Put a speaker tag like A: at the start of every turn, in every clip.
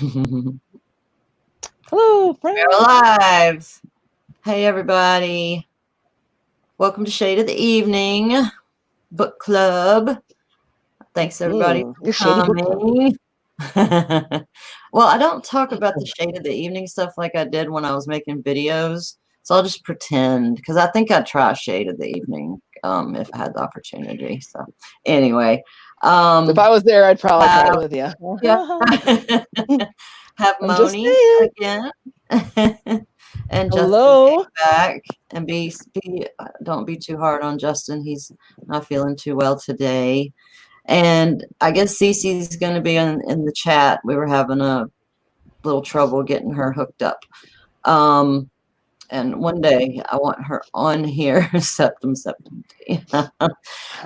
A: Hello,
B: We're
A: friends.
B: live. Hey, everybody. Welcome to Shade of the Evening Book Club. Thanks, everybody, for
A: Your shady book club.
B: coming. Well, I don't talk about the Shade of the Evening stuff like I did when I was making videos. So I'll just pretend, because I think I'd try Shade of the Evening if I had the opportunity. So anyway.
A: If I was there, I'd probably try it with you.
B: Yeah. Have
A: I'm just
B: Moni
A: saying.
B: again. And
A: Hello.
B: Justin back. And don't be too hard on Justin. He's not feeling too well today. And I guess Cece's going to be in the chat. We were having a little trouble getting her hooked up. And one day I want her on here. Septum.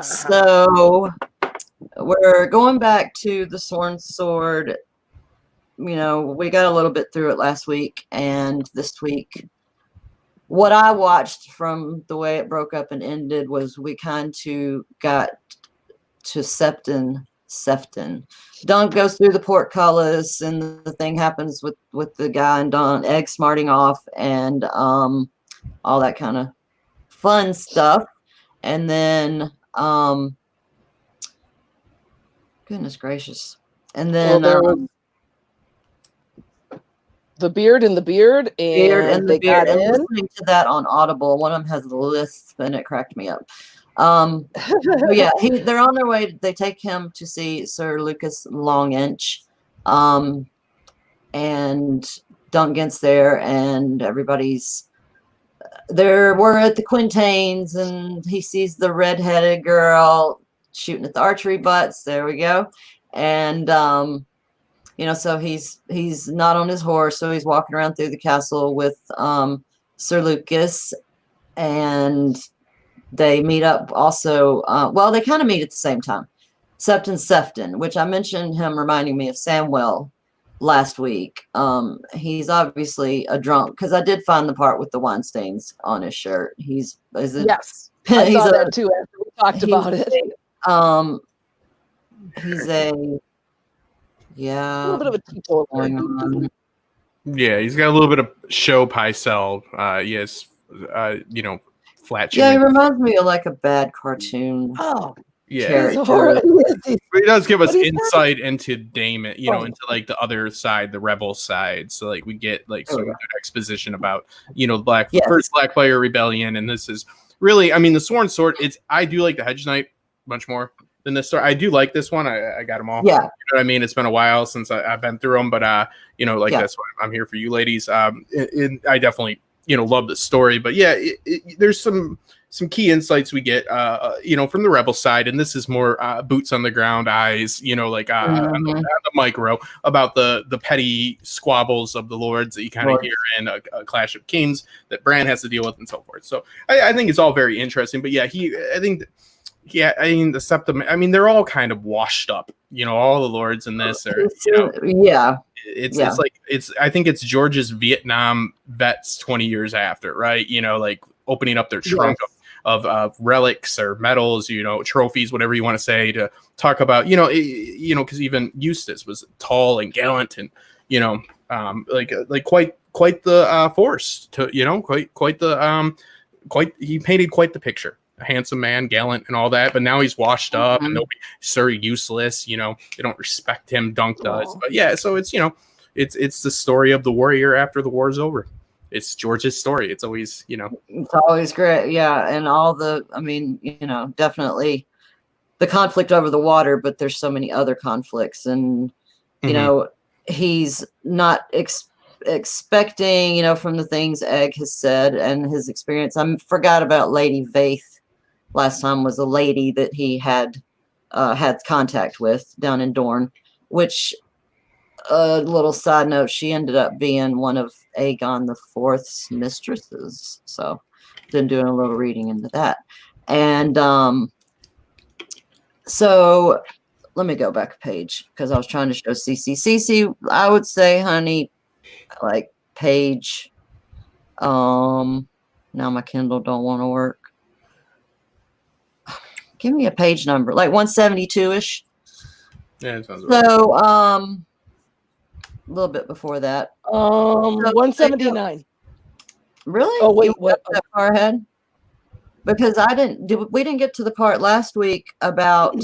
B: So we're going back to the Sworn Sword. You know, we got a little bit through it last week, and this week what I watched from the way it broke up and ended was we kind of got to Sefton. Dunk goes through the portcullis, and the thing happens with the guy and Don Egg smarting off, and all that kind of fun stuff. And then goodness gracious. And then
A: there was the Beard and the Beard, and they got in.
B: Listening to that on Audible, one of them has a lisp, and it cracked me up. Yeah, they're on their way. They take him to see Sir Lucas Longinch, and Dunk gets there, and everybody's there. We're at the Quintains, and he sees the redheaded girl shooting at the archery butts. There we go. And you know, so he's not on his horse, so he's walking around through the castle with Sir Lucas, and they meet up also. Well, they kind of meet at the same time. Sefton, which I mentioned him reminding me of Samwell last week. He's obviously a drunk, because I did find the part with the wine stains on his shirt.
A: Yes, I saw that too after we talked about it.
B: He's a
A: little bit of a teetotaler.
C: Yeah, he's got a little bit of show Pycelle. Yes, you know, flatulence.
B: Yeah, he reminds me of like a bad cartoon.
A: Oh,
C: yeah.
B: Character.
C: But he does give us insight into Daemon, you know, into like the other side, the rebel side. So like we get like some good exposition about, you know, first Blackfire Rebellion, and this is really, I mean, the Sworn Sword. I do like the Hedge Knight much more than this story. I do like this one. I got them all.
B: Yeah.
C: You know what I mean? It's been a while since I've been through them, but you know, like that's why I'm here for you ladies. I definitely, you know, love the story, but yeah, there's some key insights we get, you know, from the rebel side, and this is more boots on the ground eyes, you know, like on the micro about the petty squabbles of the lords that you kind of hear in a Clash of Kings that Bran has to deal with and so forth. So I think it's all very interesting, but yeah, I mean, the Septum, I mean, they're all kind of washed up, you know, all the lords in this are, you know, it's like, I think it's George's Vietnam vets 20 years after, right? You know, like opening up their trunk of relics or medals, you know, trophies, whatever you want to say, to talk about, you know, because even Eustace was tall and gallant and, you know, like quite the force to, you know, he painted quite the picture. A handsome man, gallant, and all that, but now he's washed up, and they'll be Sir Useless. You know, they don't respect him. Dunk does, but yeah. So it's, you know, it's the story of the warrior after the war's over. It's George's story. It's always, you know,
B: it's always great, yeah. And all the, I mean, you know, definitely the conflict over the water, but there's so many other conflicts, and you know, he's not expecting, you know, from the things Egg has said and his experience. I forgot about Lady Vaith. Last time was a lady that he had contact with down in Dorne, which a little side note, she ended up being one of Aegon IV's mistresses. So been doing a little reading into that. And so let me go back a page, because I was trying to show Cece, I would say, honey, like page now my Kindle don't want to work. Give me a page number, like 172-ish.
C: Yeah, it sounds
B: so a little bit before that.
A: 179.
B: Really?
A: Oh, wait,
B: You
A: what?
B: went that far ahead? Because we didn't get to the part last week about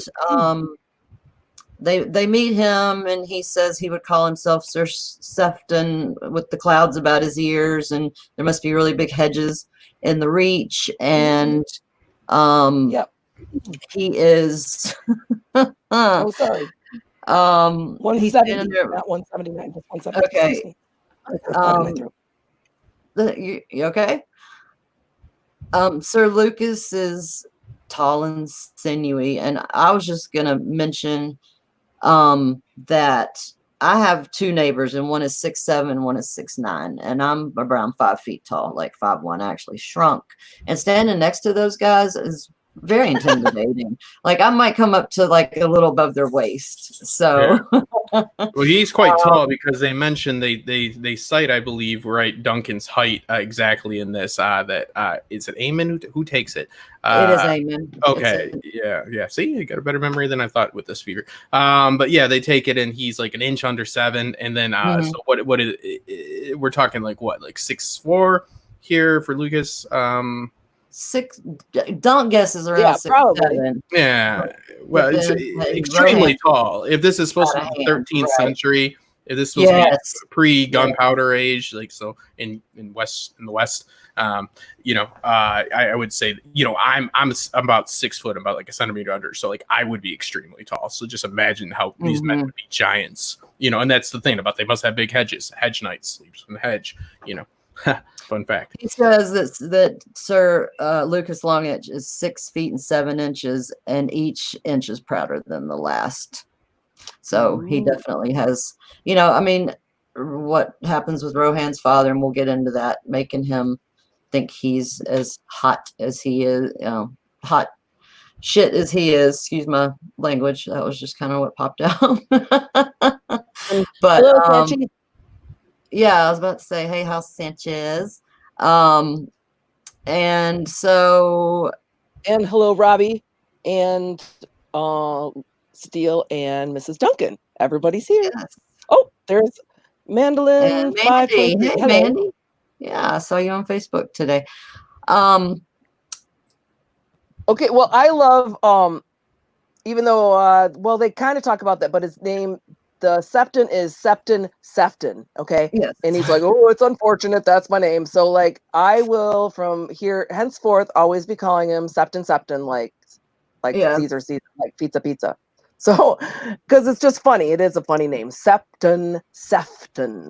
B: they meet him and he says he would call himself Sir Sefton with the clouds about his ears, and there must be really big hedges in the Reach, and
A: Yep.
B: he is
A: Oh, sorry.
B: he's
A: 170,
B: standing there.
A: not 179, just 170.
B: Okay. You okay? Sir Lucas is tall and sinewy, and I was just gonna mention that I have two neighbors, and one is 6'7", one is 6'9", and I'm around 5 feet tall, like 5'1", actually shrunk. And standing next to those guys is very intimidating. Like I might come up to like a little above their waist. So
C: well, he's quite tall because they mentioned they cite, I believe, right, Duncan's height exactly in this. That is it Aemon who takes it?
B: It is Aemon.
C: Okay, yeah. See, you got a better memory than I thought with this fever. But yeah, they take it, and he's like an inch under 7, and then so what is we're talking like 6'4" here for Lucas.
B: 6. Don't guess is around 6'7".
C: Yeah, well, it's extremely tall. If this is supposed to be the 13th century, if this was supposed to be pre-gunpowder age, like so in the West, I would say, I'm about 6 foot, about like a centimeter under, so like I would be extremely tall. So just imagine how these men would be giants, and that's the thing about, they must have big hedges. Hedge knight sleeps in the hedge, Fun fact.
B: He says that Sir Lucas Longitch is 6 feet and 7 inches, and each inch is prouder than the last. So he definitely has, what happens with Rohan's father, and we'll get into that, making him think he's as hot as he is, hot shit as he is. Excuse my language. That was just kind of what popped out. But yeah, I was about to say, hey, House Sanchez. And so.
A: And hello, Robbie, and Steele, and Mrs. Duncan. Everybody's here. Yes. Oh, there's Mandolin.
B: And Mandy. Hey, Mandy. Yeah, I saw you on Facebook today.
A: Okay, well, I love, even though, they kind of talk about that, but his name, the Septon is Sefton, okay?
B: Yes.
A: And he's like, oh, it's unfortunate, that's my name. So, like, I will, from here henceforth, always be calling him Septon, like Caesar, like pizza. So, because it's just funny. It is a funny name. Sefton,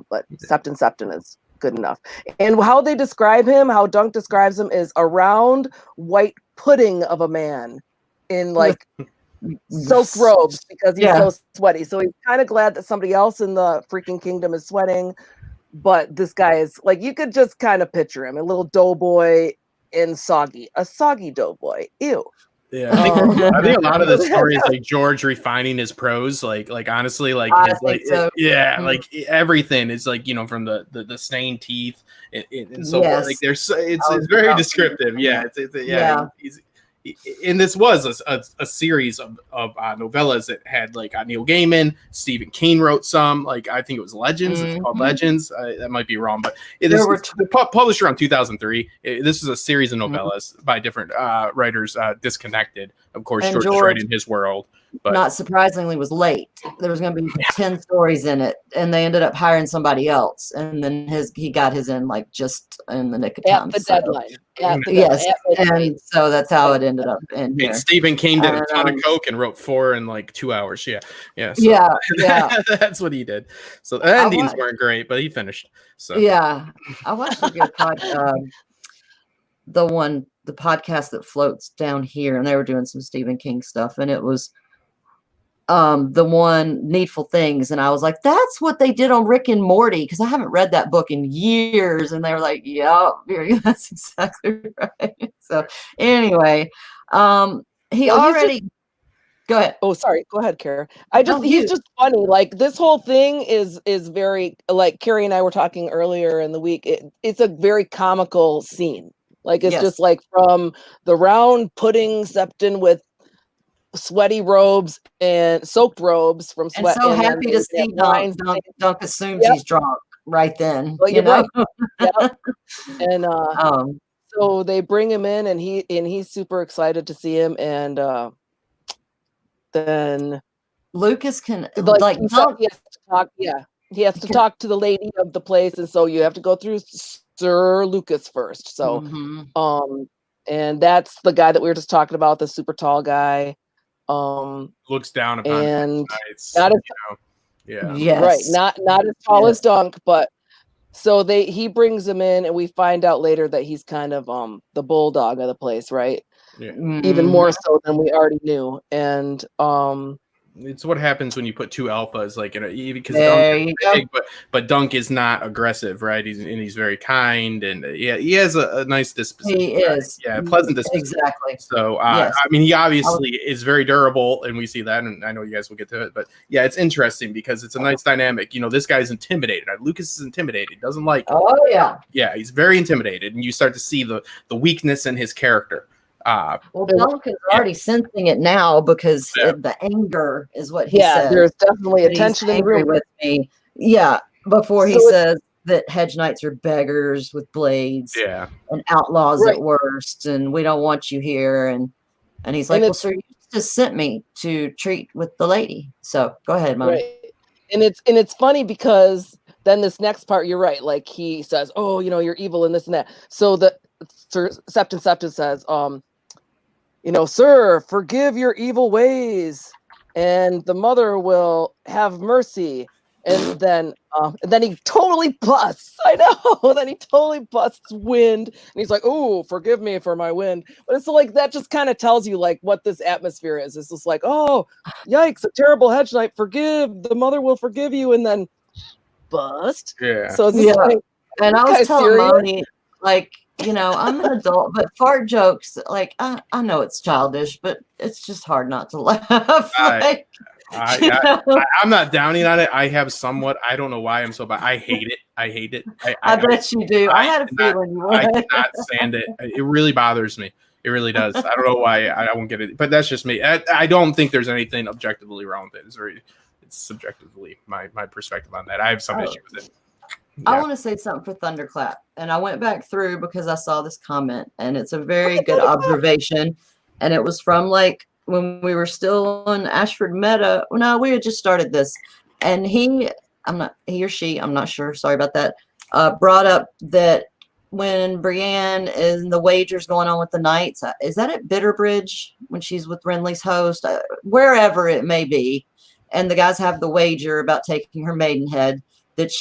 A: but Septon is good enough. And how they describe him, how Dunk describes him, is a round white pudding of a man in, like, silk robes, because he's so sweaty. So he's kind of glad that somebody else in the freaking kingdom is sweating, but this guy is like, you could just kind of picture him, a little doughboy in a soggy doughboy. Ew.
C: Yeah, I think a lot of the story is like George refining his prose, like honestly, like like everything is like, from the stained teeth and so forth. Like it's very descriptive. And this was a series of novellas that had like Neil Gaiman, Stephen King wrote some, like I think it was Legends. It's called Legends. That might be wrong, but this was published around 2003. This is a series of novellas by different writers, disconnected. Of course, George is right in his world. But
B: not surprisingly was late. There was going to be 10 stories in it, and they ended up hiring somebody else, and then he got his in like just in the nick of time.
A: At the deadline.
B: And so that's how it ended up in here.
C: And Stephen King did a ton of coke and wrote 4 in like 2 hours. So that's what he did. So the endings weren't great, but he finished. So
B: I watched a good podcast. The podcast that floats down here, and they were doing some Stephen King stuff, and it was the one Needful Things, and I was like, that's what they did on Rick and Morty, because I haven't read that book in years, and they were like, yeah, that's exactly right. So anyway, go ahead.
A: Oh, sorry, go ahead, Kara. He's just funny. Like, this whole thing is very, like Carrie and I were talking earlier in the week, it's a very comical scene. Like, it's just like from the round pudding Septon with sweaty robes and soaked robes from sweat.
B: And so happy to see Dunk. Dunk assumes he's drunk right then. Well, you know? Right.
A: Yep. And so they bring him in, and he's super excited to see him. And then
B: Lucas can
A: he has to talk. Yeah, he has to talk to the lady of the place, and so you have to go through Sir Lucas first. So, and that's the guy that we were just talking about, the super tall guy.
C: Looks down upon
A: and
C: Knights,
A: not as, right, not as tall as Dunk, but so he brings him in, and we find out later that he's kind of the bulldog of the place, right?
C: Yeah.
A: Even more so than we already knew. And
C: it's what happens when you put two alphas, like, because Dunk is big, but Dunk is not aggressive, right? He's very kind, and he has a nice disposition.
B: He is,
C: pleasant disposition.
B: Exactly.
C: So I mean, he obviously is very durable, and we see that, and I know you guys will get to it, but yeah, it's interesting because it's a nice dynamic. This guy's intimidated. Lucas is intimidated. He doesn't like. Yeah, he's very intimidated, and you start to see the weakness in his character.
B: Well, Dunk is already sensing it now because the anger is what he says.
A: There's definitely a tension in the room
B: with me. Yeah, before he says that hedge knights are beggars with blades, and outlaws at worst, and we don't want you here. And he's like, "Well, sir, you just sent me to treat with the lady." So go ahead, Mom.
A: Right. And it's funny because then this next part, you're right. Like he says, "Oh, you're evil and this and that." So the Sir Septon says, "Sir, forgive your evil ways, and the mother will have mercy." And then he totally busts. I know. Then he totally busts wind, and he's like, "Oh, forgive me for my wind." But it's like that just kind of tells you like what this atmosphere is. It's just like, "Oh, yikes! A terrible hedge knight. Forgive. The mother will forgive you," and then bust.
C: Yeah.
A: So it's just like,
B: and I was telling Moni, like, I'm an adult, but fart jokes, like, I know it's childish, but it's just hard not to laugh.
C: I'm not downing on it. I have somewhat. I don't know why I'm so bad. I hate it. I
B: bet you do. I had a feeling you would.
C: I cannot stand it. It really bothers me. It really does. I don't know why I won't get it, but that's just me. I don't think there's anything objectively wrong with it. It's subjectively my perspective on that. I have some issue with it.
B: I want to say something for Thunderclap, and I went back through because I saw this comment, and it's a very good observation, and it was from like when we were still on Ashford Meadow. No, we had just started this, and he or she, I'm not sure, sorry about that, brought up that when Brienne and the wagers going on with the Knights, is that at Bitterbridge when she's with Renly's host, wherever it may be, and the guys have the wager about taking her maidenhead, that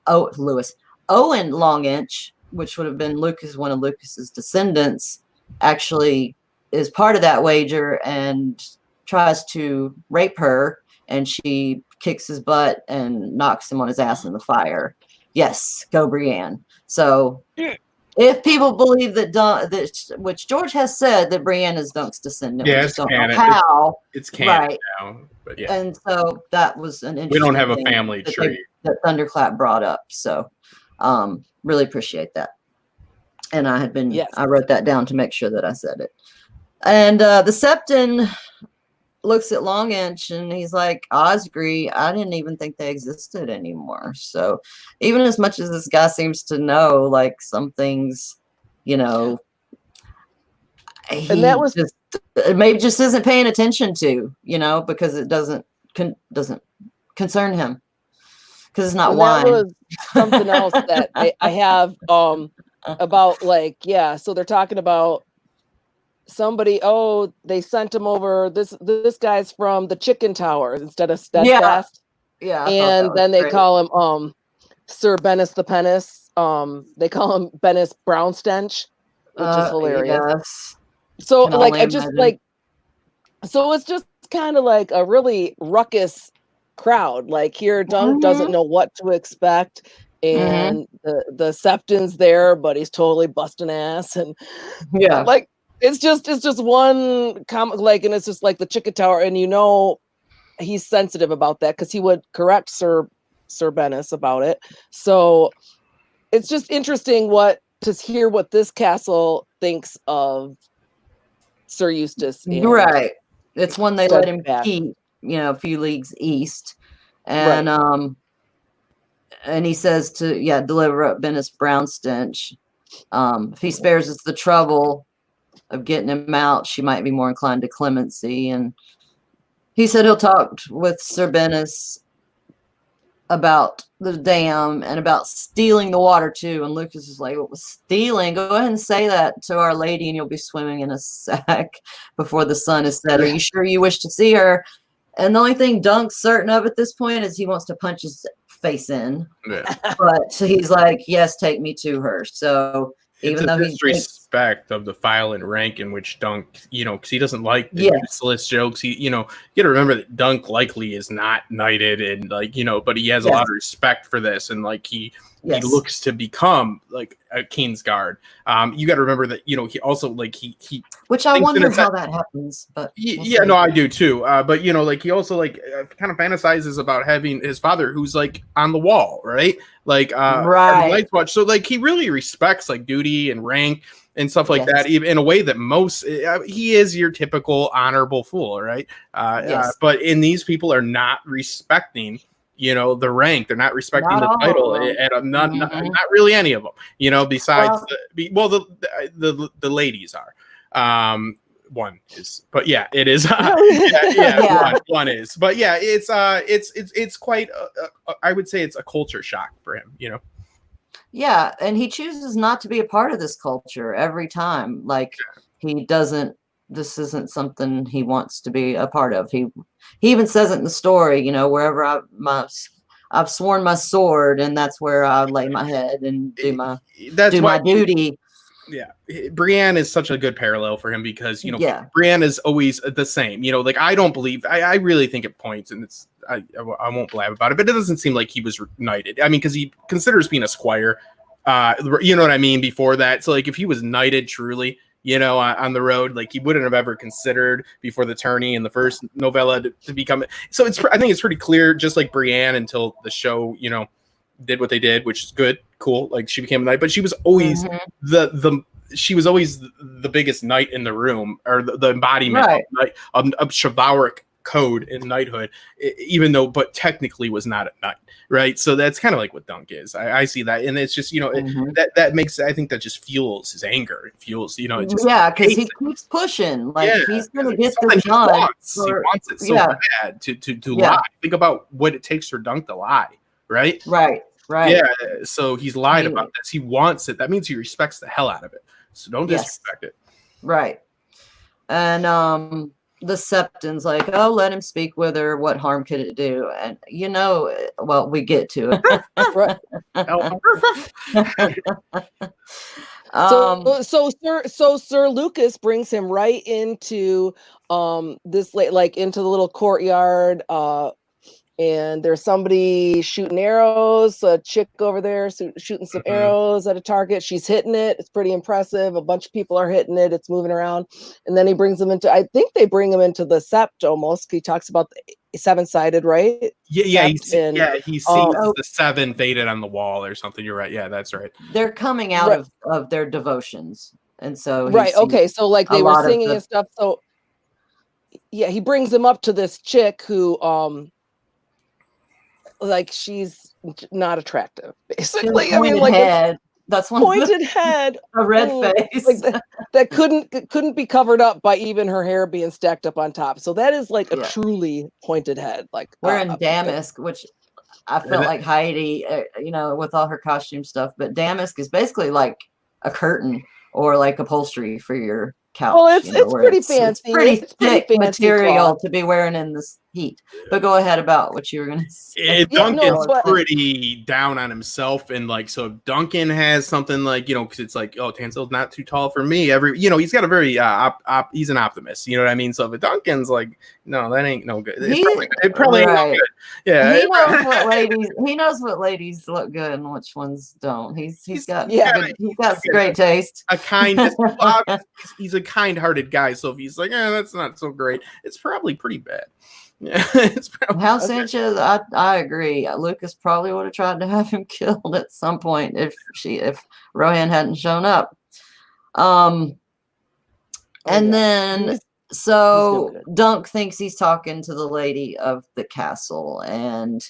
B: Owen Longinch, which would have been one of Lucas's descendants, actually is part of that wager and tries to rape her, and she kicks his butt and knocks him on his ass in the fire. Yes, go Brienne. So if people believe that which George has said that Brienne is Dunk's descendant,
C: yeah, it's canon.
B: How
C: it's canon
B: right
C: now, but yeah.
B: And so that was an interesting.
C: We don't have a family tree
B: that Thunderclap brought up. So really appreciate that. And I had been I wrote that down to make sure that I said it. And the Septon looks at Longinch and he's like, Osgry, I didn't even think they existed anymore. So even as much as this guy seems to know, like, some things, and
A: that was
B: just maybe just isn't paying attention to, because it doesn't concern him, because it's not wine.
A: That was something else that I have about, like, so they're talking about somebody, they sent him over, this guy's from the Chicken Towers instead of Steadfast. And then they call him Sir Bennis the Pennis. They call him Bennis Brownstench, which is hilarious.
B: Yes.
A: So like I just like, so it's just kind of like a really ruckus crowd. Like here, Dunk doesn't know what to expect, and the Septon's there, but he's totally busting ass, and like it's just one comic, like, and it's just like the Chicken Tower, and he's sensitive about that because he would correct Sir Bennis about it. So it's just interesting to hear what this castle thinks of Sir Eustace.
B: Right. It's one they let him keep, you know, a few leagues east. And and he says to deliver up Bennis Brownstench. If he spares us the trouble of getting him out, she might be more inclined to clemency. And he said he'll talk with Sir Bennis about the dam and about stealing the water too. And Lucas is like, "What was stealing? Go ahead and say that to Our Lady, and you'll be swimming in a sack before the sun is set. Are you sure you wish to see her?" And the only thing Dunk's certain of at this point is he wants to punch his face in. Yeah. But he's like, "Yes, take me to her." So even though he's
C: disrespect of the file and rank in which Dunk, you know, because he doesn't like the useless jokes. He, you know, you got to remember that Dunk likely is not knighted, and like, you know, but he has a lot of respect for this, and like he looks to become like a Kingsguard. You got to remember that, you know, he also like he
B: which I wonder how that happens, but
C: no, I do too. But you know, like he also like kind of fantasizes about having his father who's like on the wall, right? Like Night's Watch. So like he really respects like duty and rank and stuff like that, even in a way that most he is your typical honorable fool, right? But in these people are not respecting, you know, the rank. They're not respecting the title, and not really any of them, you know, besides the ladies are. One is, but yeah, it is. One is, but yeah, it's quite. I would say it's a culture shock for him, you know.
B: Yeah, and he chooses not to be a part of this culture every time. Like he doesn't. This isn't something he wants to be a part of. He even says it in the story. You know, wherever I've sworn my sword, and that's where I lay my head and do my duty.
C: Yeah, Brienne is such a good parallel for him because, you know, Brienne is always the same. You know, like I don't believe, I really think it points, and it's I won't blab about it, but it doesn't seem like he was knighted. I mean, because he considers being a squire, you know what I mean, before that. So like if he was knighted truly, you know, on the road, like he wouldn't have ever considered before the tourney in the first novella to become. So I think it's pretty clear, just like Brienne, until the show, you know, did what they did, which is good, cool. Like she became a knight, but she was always she was always the biggest knight in the room, or the embodiment of chivalric code in knighthood, even though, but technically was not a knight, right? So that's kind of like what Dunk is. I see that, and it's just, you know, that makes, I think that just fuels his anger. It fuels, you know, it just
B: because he keeps pushing, like he's gonna get this done.
C: He wants it so bad to lie. Think about what it takes for Dunk to lie. Right. Yeah. So he's lied about this. He wants it. That means he respects the hell out of it. So don't disrespect it.
B: Right. And the Septon's like, "Oh, let him speak with her. What harm could it do?" And you know, well, we get to it.
A: So Sir Lucas brings him right into this into the little courtyard. And there's somebody shooting arrows, a chick over there shooting some arrows at a target. She's hitting it. It's pretty impressive. A bunch of people are hitting it. It's moving around. And then he brings them into, I think they bring him into the sept almost. He talks about the seven-sided, right?
C: Yeah, he sees the seven faded on the wall or something. You're right. Yeah, that's right.
B: They're coming out of their devotions. And so
A: okay. So like they were singing and stuff. So yeah, he brings them up to this chick who like she's not attractive, basically. I mean, like
B: head. That's one
A: pointed head,
B: a red face,
A: like that couldn't be covered up by even her hair being stacked up on top. So that is like a truly pointed head. Like
B: we're in Damask, which I felt like Heidi, you know, with all her costume stuff. But Damask is basically like a curtain or like upholstery for your couch.
A: Well, it's pretty fancy.
B: It's pretty thick material to be wearing in this heat. But go ahead about what you were going to say.
C: Duncan's pretty down on himself, and like, so if Duncan has something like, you know, because it's like, oh, Tansel's not too tall for me. You know, he's got a very he's an optimist. You know what I mean? So if Duncan's like, no, that ain't no good. It probably ain't no good. Yeah,
B: he knows what ladies look good and which ones don't. He's got great taste.
C: A kind, he's a kind-hearted guy. So if he's like, that's not so great, it's probably pretty bad. Yeah, it's probably
B: Hal Sanchez. I agree. Lucas probably would have tried to have him killed at some point if Rohan hadn't shown up. And then So Dunk thinks he's talking to the lady of the castle, and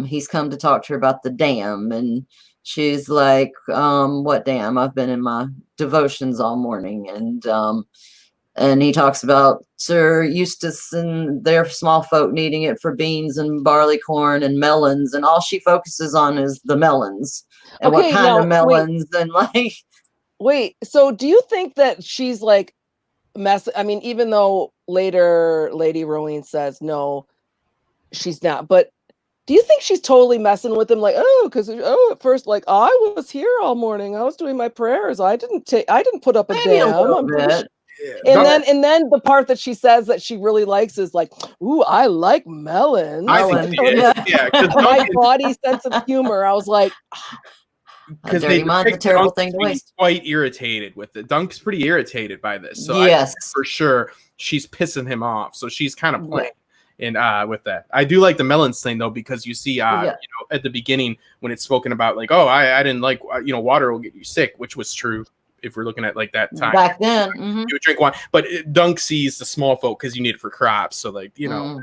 B: he's come to talk to her about the dam, and she's like, what dam? I've been in my devotions all morning. And he talks about Sir Eustace and their small folk needing it for beans and barley corn and melons, and all she focuses on is the melons and what kind of melons. And like,
A: wait, so do you think that she's like I mean, even though later Lady Rowena says no, she's not, but do you think she's totally messing with him? Like, because at first, like, I was here all morning, I was doing my prayers, I didn't put up a dam. And then the part that she says that she really likes is like, ooh, I like melons.
C: Yeah,
A: my body sense of humor. I was like,
C: because they
B: a terrible thing to waste.
C: Quite irritated with it. Dunk's pretty irritated by this, so
B: yes,
C: for sure she's pissing him off. So she's kind of playing with that. I do like the melons thing though, because you see, you know, at the beginning when it's spoken about, like, oh, I didn't like, you know, water will get you sick, which was true. If we're looking at like that time
B: back then,
C: you would drink wine, but Dunk sees the small folk because you need it for crops. So like, you know,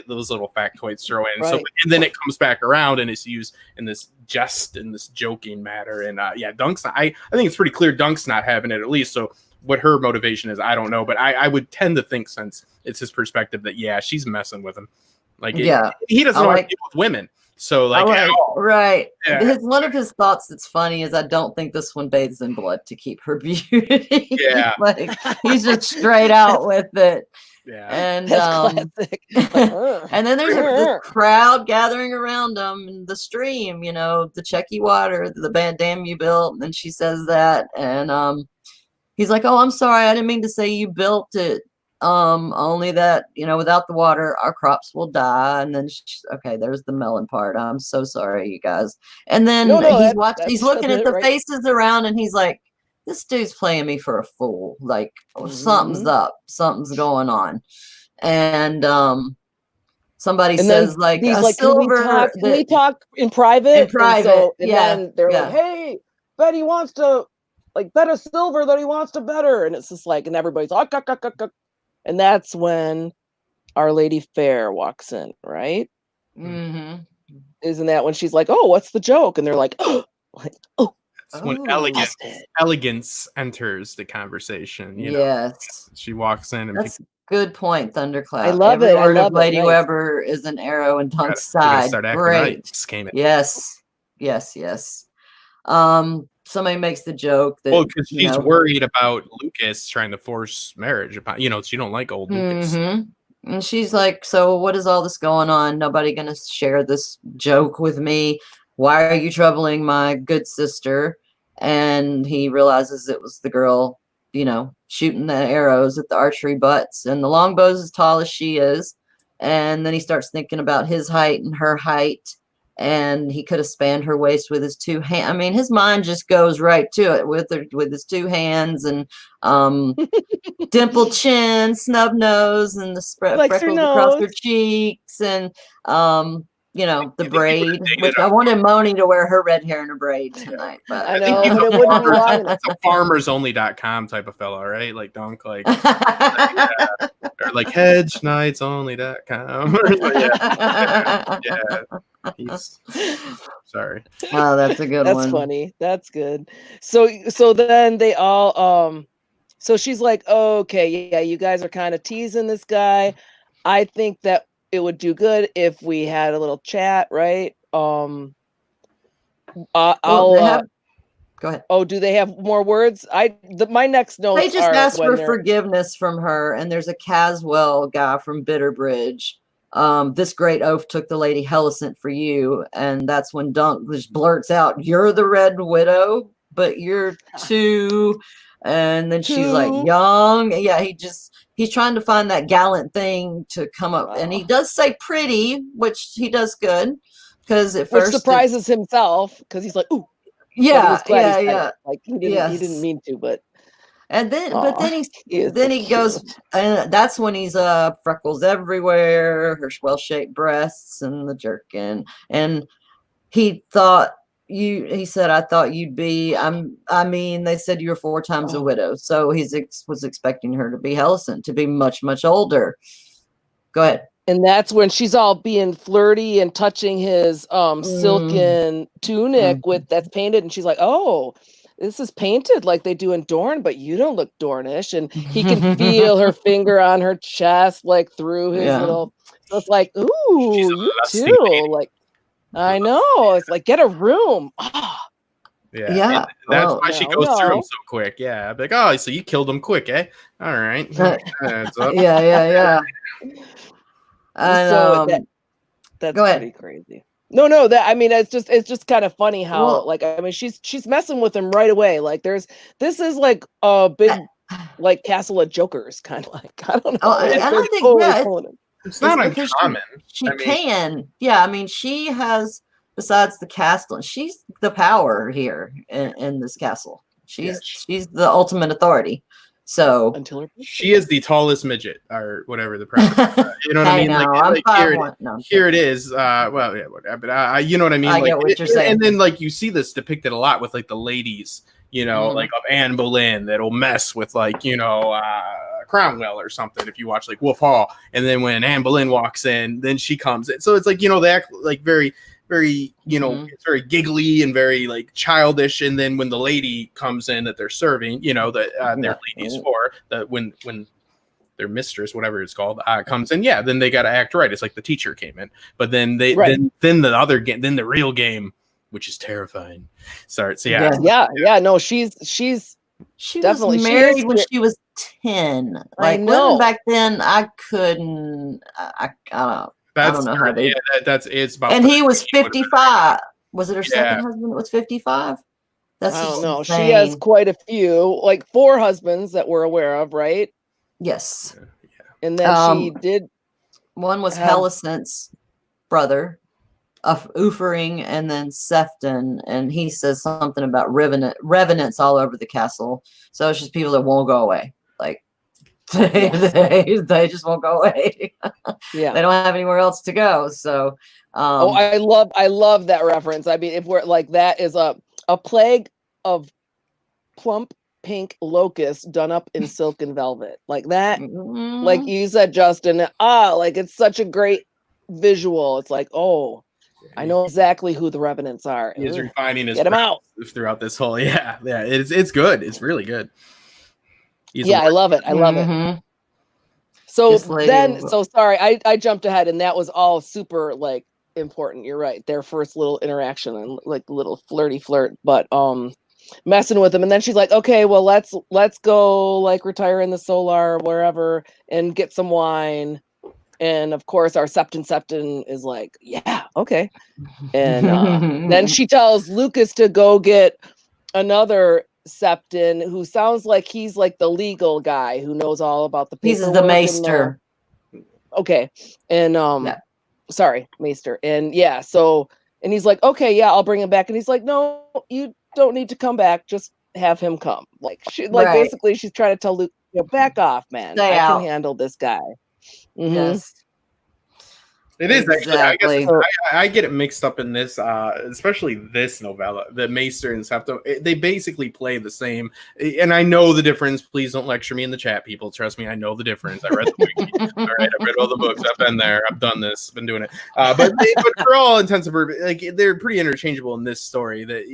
C: those little factoids throw in. So, and then it comes back around and it's used in this jest and this joking matter. And Dunk's not, I think it's pretty clear Dunk's not having it, at least. So what her motivation is, I don't know, but I would tend to think, since it's his perspective, that she's messing with him. Like, he doesn't want to deal with women. So like,
B: one of his thoughts that's funny is, I don't think this one bathes in blood to keep her beauty.
C: Yeah.
B: Like, he's just straight out with it.
C: Yeah.
B: And and then there's this crowd gathering around him in the stream, you know, the Checky water, the bad dam you built. And she says that, and he's like, oh, I'm sorry, I didn't mean to say you built it. Only that, you know, without the water, our crops will die. And then, okay, there's the melon part. I'm so sorry, you guys. And then he's looking at the faces around, and he's like, this dude's playing me for a fool. Like, something's up, something's going on. And somebody says, like,
A: he's like, silver. Can we talk in private?
B: In private,
A: and then they're like, hey, Betty wants to bet a silver that he wants to bet her. And it's just like, and everybody's like, and that's when Our Lady Fair walks in, right?
B: Mm-hmm.
A: Isn't that when she's like, oh, what's the joke? And they're like,
C: That's when elegance enters the conversation. You know?
B: Yes.
C: She walks in. And
B: that's a good point, Thundercloud.
A: I love it. I love
B: Lady Weber is an arrow in Dunk's side. Great. Yes. Somebody makes the joke that,
C: because she's worried about Lucas trying to force marriage upon, you know, she don't like old Lucas.
B: And she's like, so what is all this going on? Nobody gonna share this joke with me? Why are you troubling my good sister? And he realizes it was the girl, you know, shooting the arrows at the archery butts, and the longbow's as tall as she is. And then he starts thinking about his height and her height, and he could have spanned her waist with his two hands. I mean, his mind just goes right to it with his two hands, and dimpled chin, snub nose, and the freckles across her cheeks, and you know, the braid. Which I wanted Moni to wear her red hair in a braid tonight, but
A: I know, but it wouldn't be long enough.
C: It's a farmersonly.com type of fellow, right? Like Dunk, like or like hedgenightsonly.com. He's sorry.
B: Oh, that's a good one.
A: That's funny. That's good. So then they all so she's like, oh, okay, yeah, you guys are kind of teasing this guy. I think that it would do good if we had a little chat, right? Go ahead. Oh, do they have more words? My next notes.
B: They just asked for forgiveness from her, and there's a Caswell guy from Bitterbridge. This great oaf took the Lady Hellicent for you, and that's when Dunk just blurts out, "You're the Red Widow, but you're two." And then she's like, "Young." Yeah, he's trying to find that gallant thing to come up, and he does say "pretty," which he does good, because at first
A: surprises himself, because he's like, "Ooh."
B: Yeah.
A: Like he didn't mean to, but.
B: And then, he goes, and that's when he's freckles everywhere, her well-shaped breasts, and the jerkin. And he thought, he said, I thought you'd be, I mean, they said you were 4 times a widow. So was expecting her to be Hellicent, to be much, much older. Go ahead.
A: And that's when she's all being flirty and touching his silken tunic that's painted. And she's like, oh, this is painted like they do in Dorne, but you don't look Dornish. And he can feel her finger on her chest, like through his little. So it's like, ooh, you too. Like, I know. It's like, get a room. Oh.
C: Yeah. That's why she goes through him so quick. Yeah. I'd be like, oh, so you killed him quick, eh? All right.
B: Yeah. And,
A: so that's pretty crazy. No, that, I mean, it's just kind of funny how, like, I mean, she's messing with him right away. Like, this is like a big, like, castle of jokers, kind of like, I don't know.
B: And I think,
C: it's not uncommon.
B: She can. Yeah, I mean, she has, besides the castle, she's the power here in this castle. She's the ultimate authority. So
C: she is the tallest midget, or whatever the preference. You know what I mean? Here it is. Well, yeah, whatever. But you know what I mean?
B: I get what you're saying.
C: And then, like, you see this depicted a lot with, like, the ladies, you know, like of Anne Boleyn, that'll mess with, like, you know, Cromwell or something. If you watch, like, Wolf Hall, and then when Anne Boleyn walks in, then she comes in. So it's like, you know, they act like very, you know, it's very giggly and very, like, childish. And then when the lady comes in that they're serving, you know, that their ladies for that when their mistress, whatever it's called, comes in, then they got to act right. It's like the teacher came in, but then then the other game, then the real game, which is terrifying, starts.
A: No, she definitely
B: was married when she was 10. Like,
A: I know.
B: Back then, I couldn't. I don't know how they.
C: It's about.
B: And he was 55. Was it her second husband that was 55? That's
A: I don't know.
B: Insane.
A: She has quite a few, like 4 husbands that we're aware of, right?
B: Yes.
A: And then she did.
B: One was Hellicent's brother, Ufering, and then Sefton, and he says something about revenants all over the castle. So it's just people that won't go away. Like. They just won't go away. They don't have anywhere else to go. So
A: I love that reference. I mean, if we're like, that is a plague of plump pink locusts done up in silk and velvet, like that. Like you said, Justin, like, it's such a great visual. It's like, oh, I know exactly who the revenants are.
C: He's refining his
A: get him out
C: throughout this whole it's good. It's really good.
A: I love it. I love it. So sorry, I jumped ahead, and that was all super, like, important. You're right. Their first little interaction and, like, little flirty flirt, but messing with him. And then she's like, okay, well, let's go, like, retire in the Solar or wherever and get some wine. And of course, our Septon is like, yeah, okay. And then she tells Lucas to go get another Septon, who sounds like he's like the legal guy who knows all about the paperwork.
B: He's the maester.
A: Okay. And sorry, maester. And and he's like, okay, I'll bring him back. And he's like, no, you don't need to come back. Just have him come. Like, basically she's trying to tell Luke, back off, man. I can handle this guy.
B: Yes.
C: It is actually. I guess I get it mixed up in this, especially this novella. The Maester and Septon, they basically play the same. And I know the difference. Please don't lecture me in the chat, people. Trust me, I know the difference. I read the wiki. All right, I read all the books. I've been there. I've done this. Been doing it. But for all intents and purposes, like, they're pretty interchangeable in this story. That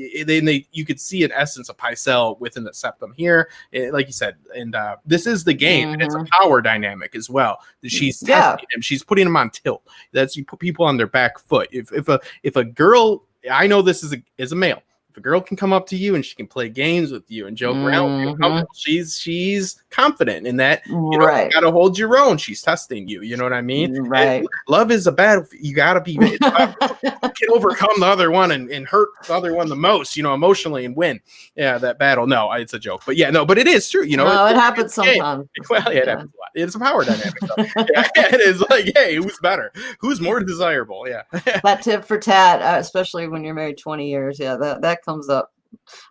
C: you could see an essence of Pycelle within the Septon here, like you said. And this is the game, and it's a power dynamic as well. She's testing him. She's putting him on tilt. That's, you put people on their back foot. If a girl, I know this is a male. If a girl can come up to you and she can play games with you and joke around with you, she's confident in that. You gotta hold your own. She's testing you. You know what I mean?
B: Right.
C: And love is a battle. You gotta be you can overcome the other one and hurt the other one the most, emotionally, and win. Yeah, that battle. No, it's a joke. But but it is true.
B: No, it happens sometimes.
C: Well, it happens a lot. It's a power dynamic. It is like, hey, who's better? Who's more desirable? Yeah.
B: That tip for tat, especially when you're married 20 years. Yeah, that comes up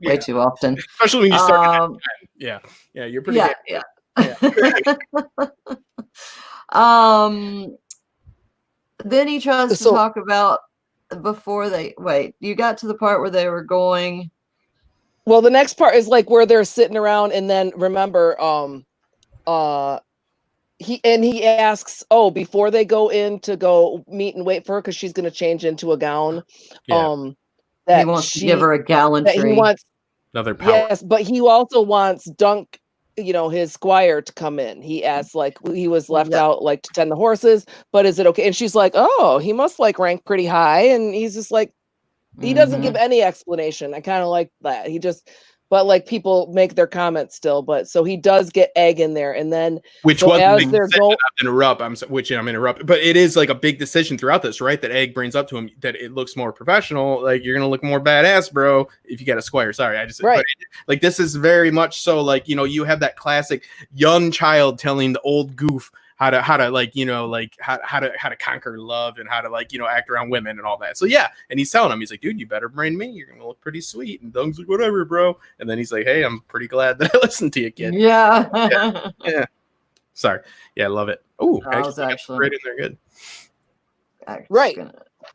B: way too often.
C: Especially when you start. Yeah, you're pretty.
B: Yeah. Then he tries to talk about before they wait, you got to the part where they were going.
A: Well, the next part is like where they're sitting around, and then remember, he asks, oh, before they go in to go meet and wait for her because she's going to change into a gown.
B: That he wants to give her a
A: that he
B: gallantry.
A: wants
C: another power.
A: Yes, but he also wants Dunk, his squire, to come in. He asks, like, he was left out, like, to tend the horses, but is it okay? And she's like, oh, he must like rank pretty high. And he's just like, he doesn't give any explanation. I kind of like that. He just, but like people make their comments still. But so he does get Egg in there, and then
C: which
A: so
C: was
A: as they're going,
C: I'm interrupting, but it is like a big decision throughout this, right? That Egg brings up to him that it looks more professional. Like, you're gonna look more badass, bro, if you get a squire. Sorry, I just
A: right.
C: Like, this is very much so like, you have that classic young child telling the old goof how to like, how to conquer love and how to, like, act around women and all that. So yeah, and he's telling him, he's like, dude, you better bring me. You're gonna look pretty sweet. And Dunk's like, whatever, bro. And then he's like, hey, I'm pretty glad that I listened to you, kid.
B: Yeah.
C: Yeah. Sorry. Yeah, I love it. Oh,
B: I was actually
C: right in there, good.
A: Right.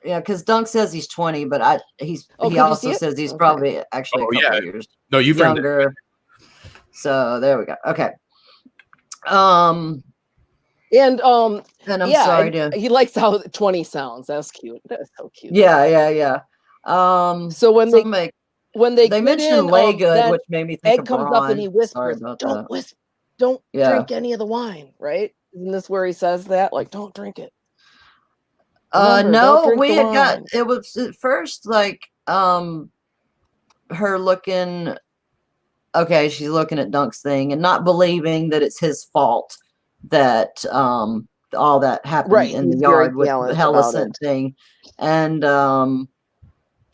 B: Yeah, because Dunk says he's 20, but he also says he's probably actually a couple years younger. So there we go. Okay.
A: And
B: I'm sorry
A: he likes how 20 sounds. That's cute. That's so cute.
B: Yeah.
A: So when they
B: mention lay good, which made me think
A: Egg comes up and he whispers, don't drink any of the wine, right? Isn't this where he says that? Like, don't drink it. Remember,
B: no, we had got it was at first like her looking okay, she's looking at Dunk's thing and not believing that it's his fault that all that happened in the yard with the Hellicent thing. And then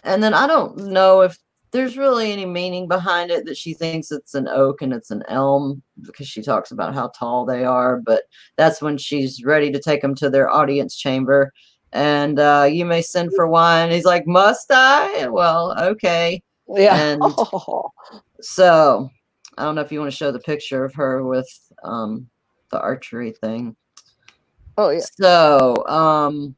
B: I don't know if there's really any meaning behind it, that she thinks it's an oak and it's an elm, because she talks about how tall they are. But that's when she's ready to take them to their audience chamber. And you may send for wine. He's like, must I? Well, okay.
A: Yeah.
B: And so I don't know if you want to show the picture of her with the archery thing.
A: Oh yeah.
B: So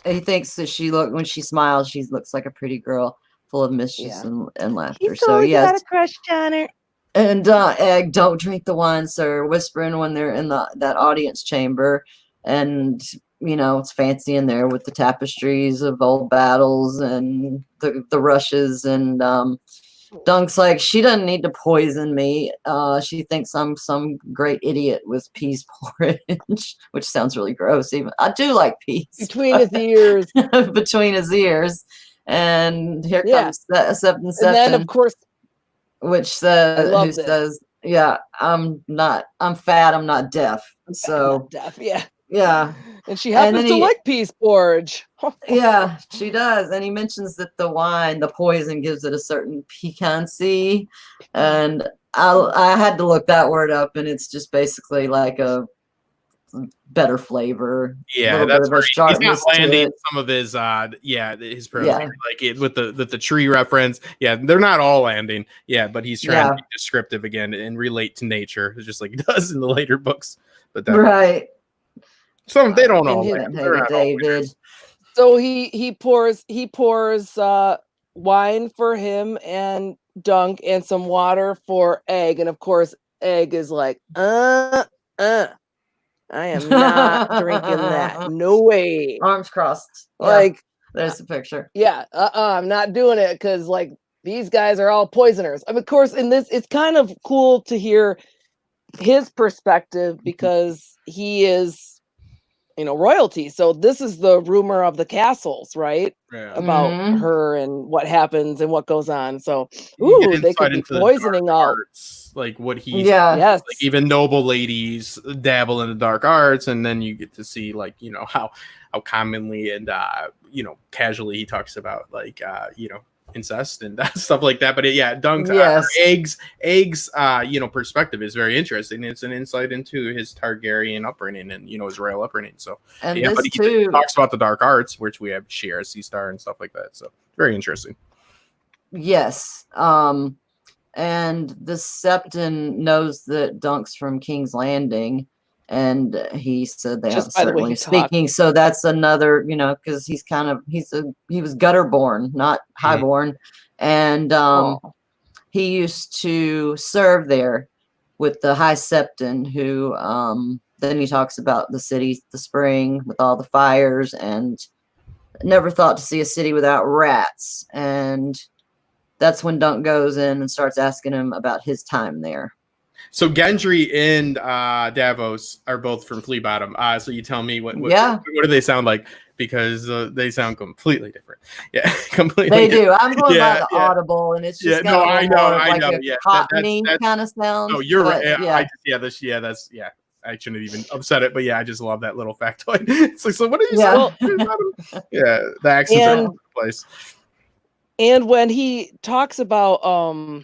B: he thinks that when she smiles, she looks like a pretty girl, full of mischief and laughter. So yes,
A: got a crush on her.
B: And Egg, don't drink the wine, sir, whispering when they're in that audience chamber. And it's fancy in there with the tapestries of old battles and the rushes. And Dunk's like, she doesn't need to poison me. She thinks I'm some great idiot with peas porridge, which sounds really gross. Even I do like peas
A: between his ears.
B: Between his ears. And here comes Septon.
A: And then of course,
B: which says, yeah, I'm fat, I'm not deaf. So
A: not deaf, yeah.
B: Yeah.
A: And she happens to like peas porridge.
B: Yeah, she does. And he mentions that the wine, the poison, gives it a certain piquancy. And I had to look that word up, and it's just basically like a better flavor.
C: Yeah, that's where he's not landing some of his his pros like it with the tree reference. Yeah, they're not all landing. Yeah, but he's trying to be descriptive again and relate to nature, just like he does in the later books. But
B: right.
C: Some they don't all.
B: David.
A: So he pours wine for him and Dunk and some water for Egg, and of course Egg is like, I am not drinking that. No way.
B: Arms crossed.
A: Like,
B: there's the picture.
A: Yeah. I'm not doing it because like these guys are all poisoners. Of course, in this, it's kind of cool to hear his perspective because he is, royalty. So this is the rumor of the castles, right?
C: Yeah.
A: About her and what happens and what goes on. So, they could be poisoning all.
C: Like what he's,
A: yes.
C: Like even noble ladies dabble in the dark arts, and then you get to see like how commonly and casually he talks about like incest and stuff like that. But Dunk's Egg's perspective is very interesting. It's an insight into his Targaryen upbringing and his royal upbringing. So
B: and
C: but he talks about the dark arts, which we have Shiera Seastar and stuff like that. So very interesting.
B: Yes. And the Septon knows that Dunk's from King's Landing, And he said they
A: Just
B: have
A: by the way
B: certainly
A: he
B: speaking. So that's another, because he was gutter born, not high born. And he used to serve there with the High Septon, who then he talks about the city, the spring with all the fires, and never thought to see a city without rats. And that's when Dunk goes in and starts asking him about his time there.
C: So Gendry and Davos are both from Flea Bottom. So you tell me what do they sound like? Because they sound completely different. Yeah, completely.
B: They do. I'm going by the audible, and it's just
C: I know.
B: Cockney kind of sound.
C: Oh, you're right. I shouldn't even upset it, but yeah, I just love that little factoid. It's like, so what are you saying? Yeah, the accents are all over the place.
A: And when he talks about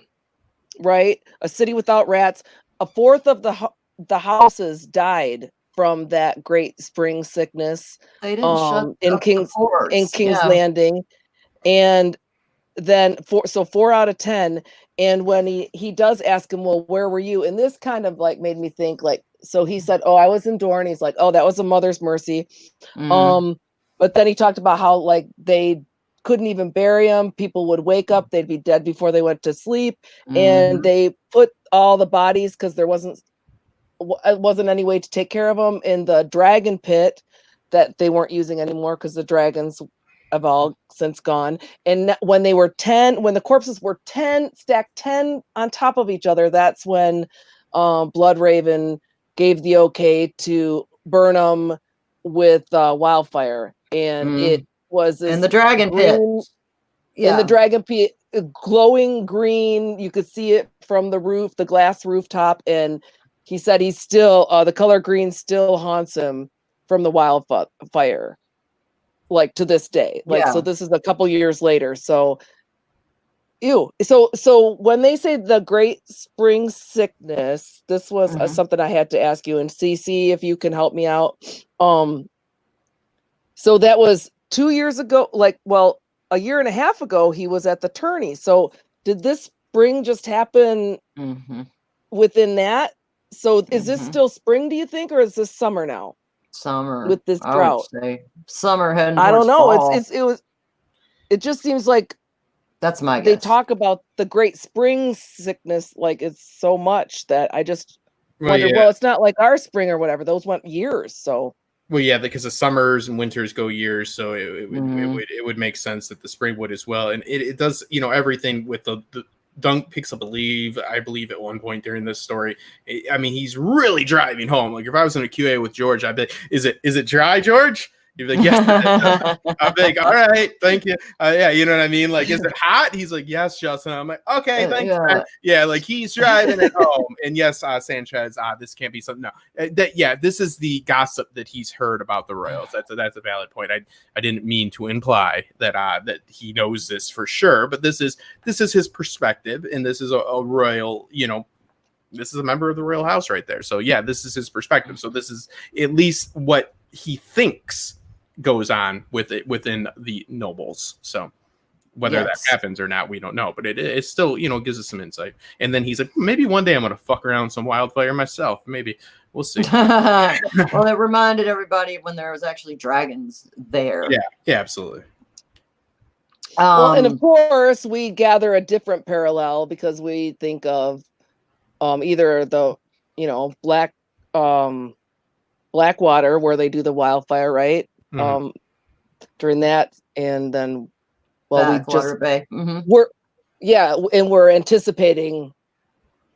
A: right, a city without rats, a fourth of the houses died from that great spring sickness in King's Landing. And then 4 out of 10. And when he does ask him, well, where were you? And this kind of like made me think, like, so he said, oh, I was in Dorne. He's like, oh, that was a mother's mercy. But then he talked about how like they couldn't even bury him. People would wake up, they'd be dead before they went to sleep. And they put all the bodies, because there wasn't any way to take care of them, in the dragon pit that they weren't using anymore because the dragons have all since gone. And when they were 10, when the corpses were stacked 10 on top of each other, that's when Bloodraven gave the okay to burn them with wildfire. And it was
B: in the dragon pit.
A: In the dragon pit, glowing green. You could see it from the roof, the glass rooftop. And he said he's still, the color green still haunts him from the wildfire, like to this day. Like, so this is a couple years later. So, ew. So when they say the great spring sickness, this was something I had to ask you, and CC, if you can help me out. So that was 2 years ago, a year and a half ago, he was at the tourney. So did this spring just happen within that? So is this still spring, do you think, or is this summer now?
B: Summer
A: with this drought.
B: I would say summer heading.
A: I don't know.
B: Fall.
A: It just seems like
B: that's my guess.
A: They talk about the great spring sickness like it's so much that I just wonder. Well, it's not like our spring or whatever. Those went years. So.
C: Well, yeah, because the summers and winters go years, so it would make sense that the spring would as well, and it does. Everything with the Dunk picks up I believe at one point during this story. I mean, he's really driving home. Like if I was in a QA with George, I'd be like, is it dry, George? You'd be like, yes. I'd be like, all right, thank you. Yeah, you know what I mean? Like, is it hot? He's like, yes, Justin. I'm like, okay, thanks. Man. Yeah, like he's driving at home. And yes, Sanchez, this can't be something. No, this is the gossip that he's heard about the Royals. That's a valid point. I didn't mean to imply that that he knows this for sure, but this is his perspective, and this is a royal, this is a member of the royal house right there. So yeah, this is his perspective. So this is at least what he thinks goes on with it within the nobles. So whether that happens or not, we don't know, but it still, gives us some insight. And then he's like, maybe one day I'm going to fuck around with some wildfire myself. Maybe we'll see.
B: Well, it reminded everybody when there was actually dragons there.
C: Yeah, absolutely.
A: Well, and of course we gather a different parallel because we think of either the, Blackwater, where they do the wildfire, right? During that, and then
B: Backwater Bay.
A: We're anticipating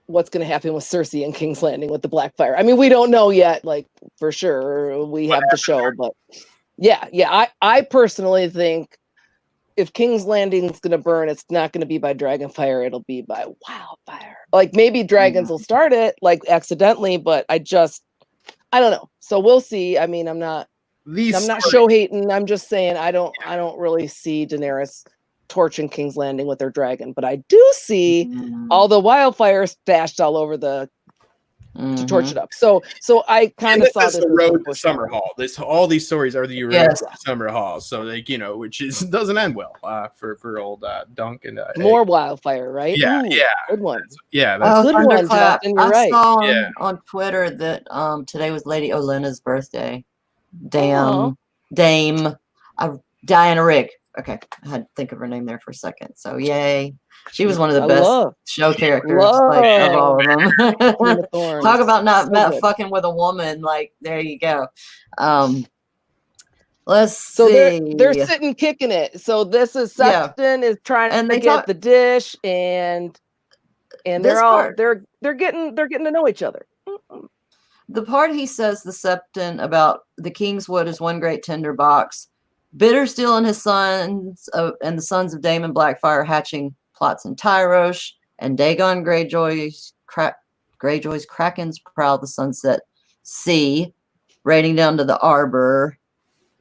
A: what's going to happen with Cersei and King's Landing with the Blackfire. I mean, we don't know yet, like for sure. We have the show, but I personally think if King's Landing is going to burn, it's not going to be by Dragonfire. It'll be by wildfire. Like maybe dragons will start it like accidentally, but I don't know. So we'll see. I mean, I'm not show hating. I'm just saying I don't really see Daenerys torching King's Landing with their dragon, but I do see all the wildfire splashed all over the to torch it up. So I kind of saw this
C: the road to Summer Hall. All these stories are the road to Summer Hall. So like, you know, which doesn't end well for old Dunk and
A: more wildfire, right?
C: Yeah,
A: Ooh, good one.
C: Yeah,
A: that's a good one, Justin. You're right.
B: I saw on Twitter that today was Lady Olenna's birthday. Dame Diana Rigg. Okay, I had to think of her name there for a second. So yay. She was one of the best show characters of all of them. Talk about not fucking with a woman. Like, there you go. Let's see.
A: They're sitting kicking it. So this is Septon is trying to get the dish, and they're getting to know each other.
B: The part he says the Septon about the Kingswood is one great tinder box. Bittersteel and his sons and the sons of Daemon Blackfire hatching plots in Tyrosh, and Dagon Greyjoy's Krakens prowl the sunset sea, raiding down to the Arbor.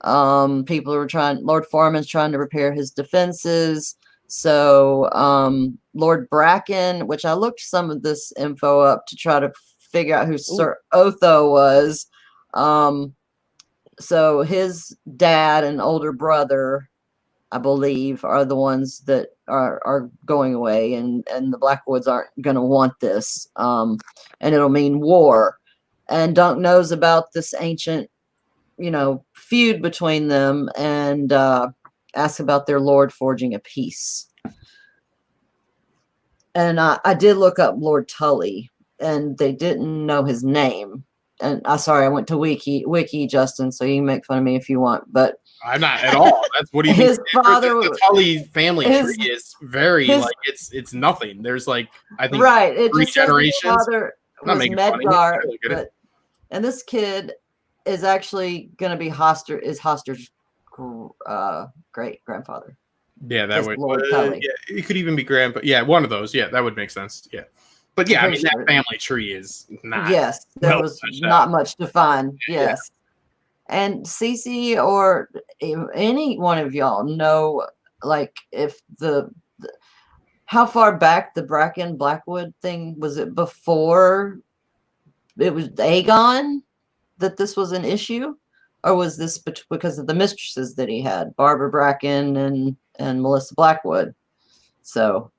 B: People were Lord Foreman's trying to repair his defenses. So Lord Bracken, which I looked some of this info up to try to figure out who Sir Otho was. So his dad and older brother, I believe, are the ones that are going away, and the Blackwoods aren't going to want this, and it'll mean war. And Dunk knows about this ancient, feud between them, and asks about their lord forging a peace. And I did look up Lord Tully, and they didn't know his name. And I went to Wiki, Justin, so you can make fun of me if you want, but
C: I'm not at all. That's what he
B: his father.
C: The Tully family tree is very it's nothing. There's like, I think,
B: it
C: 3
B: just
C: generations.
B: His father was Medgar, and this kid is actually going to be Hoster's great grandfather.
C: Yeah, that would. It could even be grandpa. Yeah, one of those. Yeah, that would make sense. Yeah. But yeah, I mean, that family tree is not.
B: Yes, there was not much to find. Yes. Yeah. And Cece or any one of y'all know, like, if how far back the Bracken Blackwood thing, was it before it was Aegon that this was an issue? Or was this because of the mistresses that he had, Barbara Bracken and Melissa Blackwood? So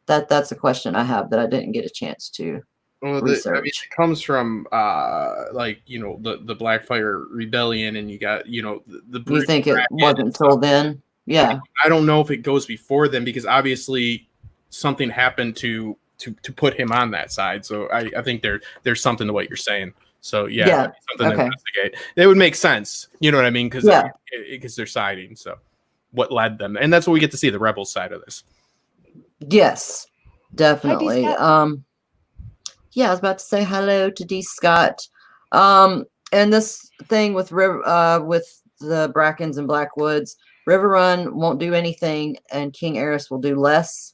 B: that's a question I have that I didn't get a chance to research.
C: It comes from the Blackfire Rebellion, and you got the.
B: You think it wasn't until then? Yeah,
C: I don't know if it goes before then, because obviously something happened to put him on that side. So I think there's something to what you're saying. So something to investigate. It would make sense. You know what I mean? Because they're siding. So what led them, and that's what we get to see, the rebel side of this.
B: Yes, definitely. I was about to say hello to D. Scott. And this thing with the Brackens and Blackwoods, Riverrun won't do anything, and King Aerys will do less.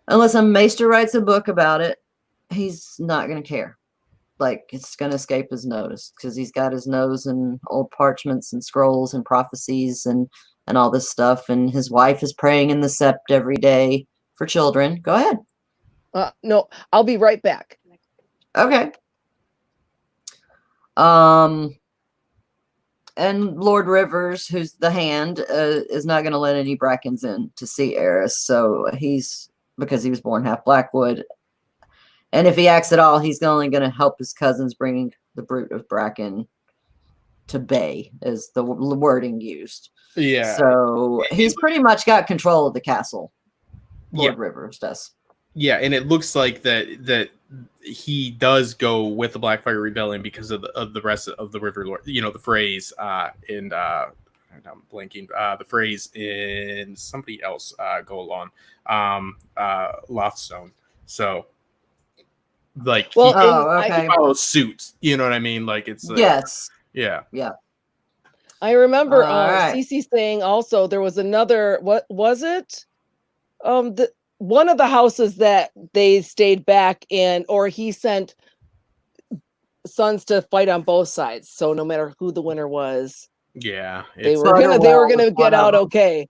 B: Unless a maester writes a book about it, he's not going to care. Like, it's going to escape his notice, because he's got his nose in old parchments and scrolls and prophecies and all this stuff, and his wife is praying in the sept every day for children. Go ahead.
A: No, I'll be right back.
B: Okay. And Lord Rivers, who's the hand, is not going to let any Brackens in to see Aerys. So because he was born half Blackwood. And if he acts at all, he's only going to help his cousins, bringing the Brute of Bracken to bay, is the wording used.
C: Yeah.
B: So he's pretty much got control of the castle. Lord Rivers does.
C: Yeah, and it looks like that he does go with the Blackfire Rebellion because of the rest of the River Lord. The phrase and I'm blanking. The phrase in somebody else go along. Lothstone. So he follows suit. You know what I mean? Like, it's
B: yes.
C: Yeah.
B: Yeah.
A: I remember Cece saying also there was another, what was it? One of the houses that they stayed back in, or he sent sons to fight on both sides. So no matter who the winner was,
C: they
A: were gonna get out okay.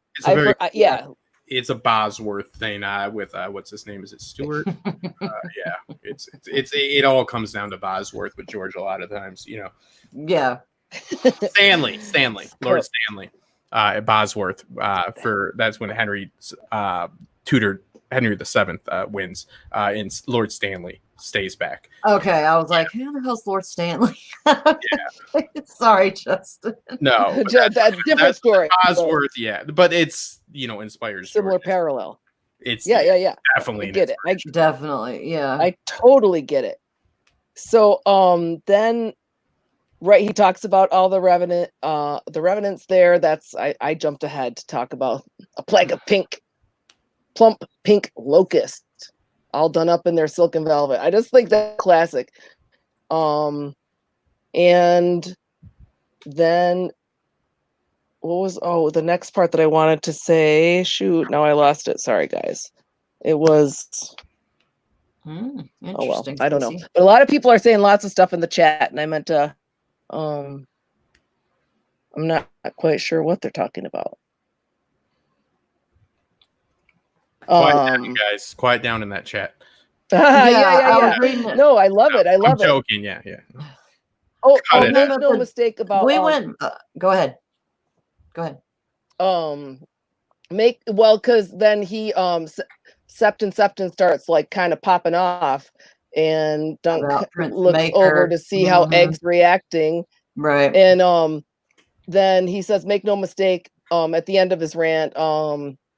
C: it's a Bosworth thing with what's his name? Is it Stewart? Yeah, it all comes down to Bosworth with George a lot of times, you know.
B: Yeah.
C: Stanley, Lord Stanley, Bosworth. That's when Henry tutored Henry VII wins, and Lord Stanley stays back.
B: Okay, I was like, who the hell's Lord Stanley? Yeah. Sorry, Justin.
C: No,
A: that's different story.
C: Bosworth, yeah, but it's, you know, inspires
A: similar
C: George.
A: parallel.
C: It's
A: definitely. I get it.
B: Definitely, yeah.
A: I totally get it. So then right, he talks about all the revenants there. That's I jumped ahead to talk about a plague of plump pink locusts, all done up in their silken velvet. I just think that's classic. And then what was the next part that I wanted to say? Shoot, now I lost it. Sorry, guys. It was
B: interesting.
A: I don't know. But a lot of people are saying lots of stuff in the chat, and I meant to I'm not quite sure what they're talking about.
C: Quiet down, guys. Quiet down in that chat.
A: Yeah. No, I love it. I'm
C: joking. Yeah.
A: Oh, make no mistake about.
B: Go ahead.
A: Because then he Septon starts like kind of popping off, and Dunk looks over to see how Egg's reacting.
B: Right.
A: And then he says, make no mistake, at the end of his rant,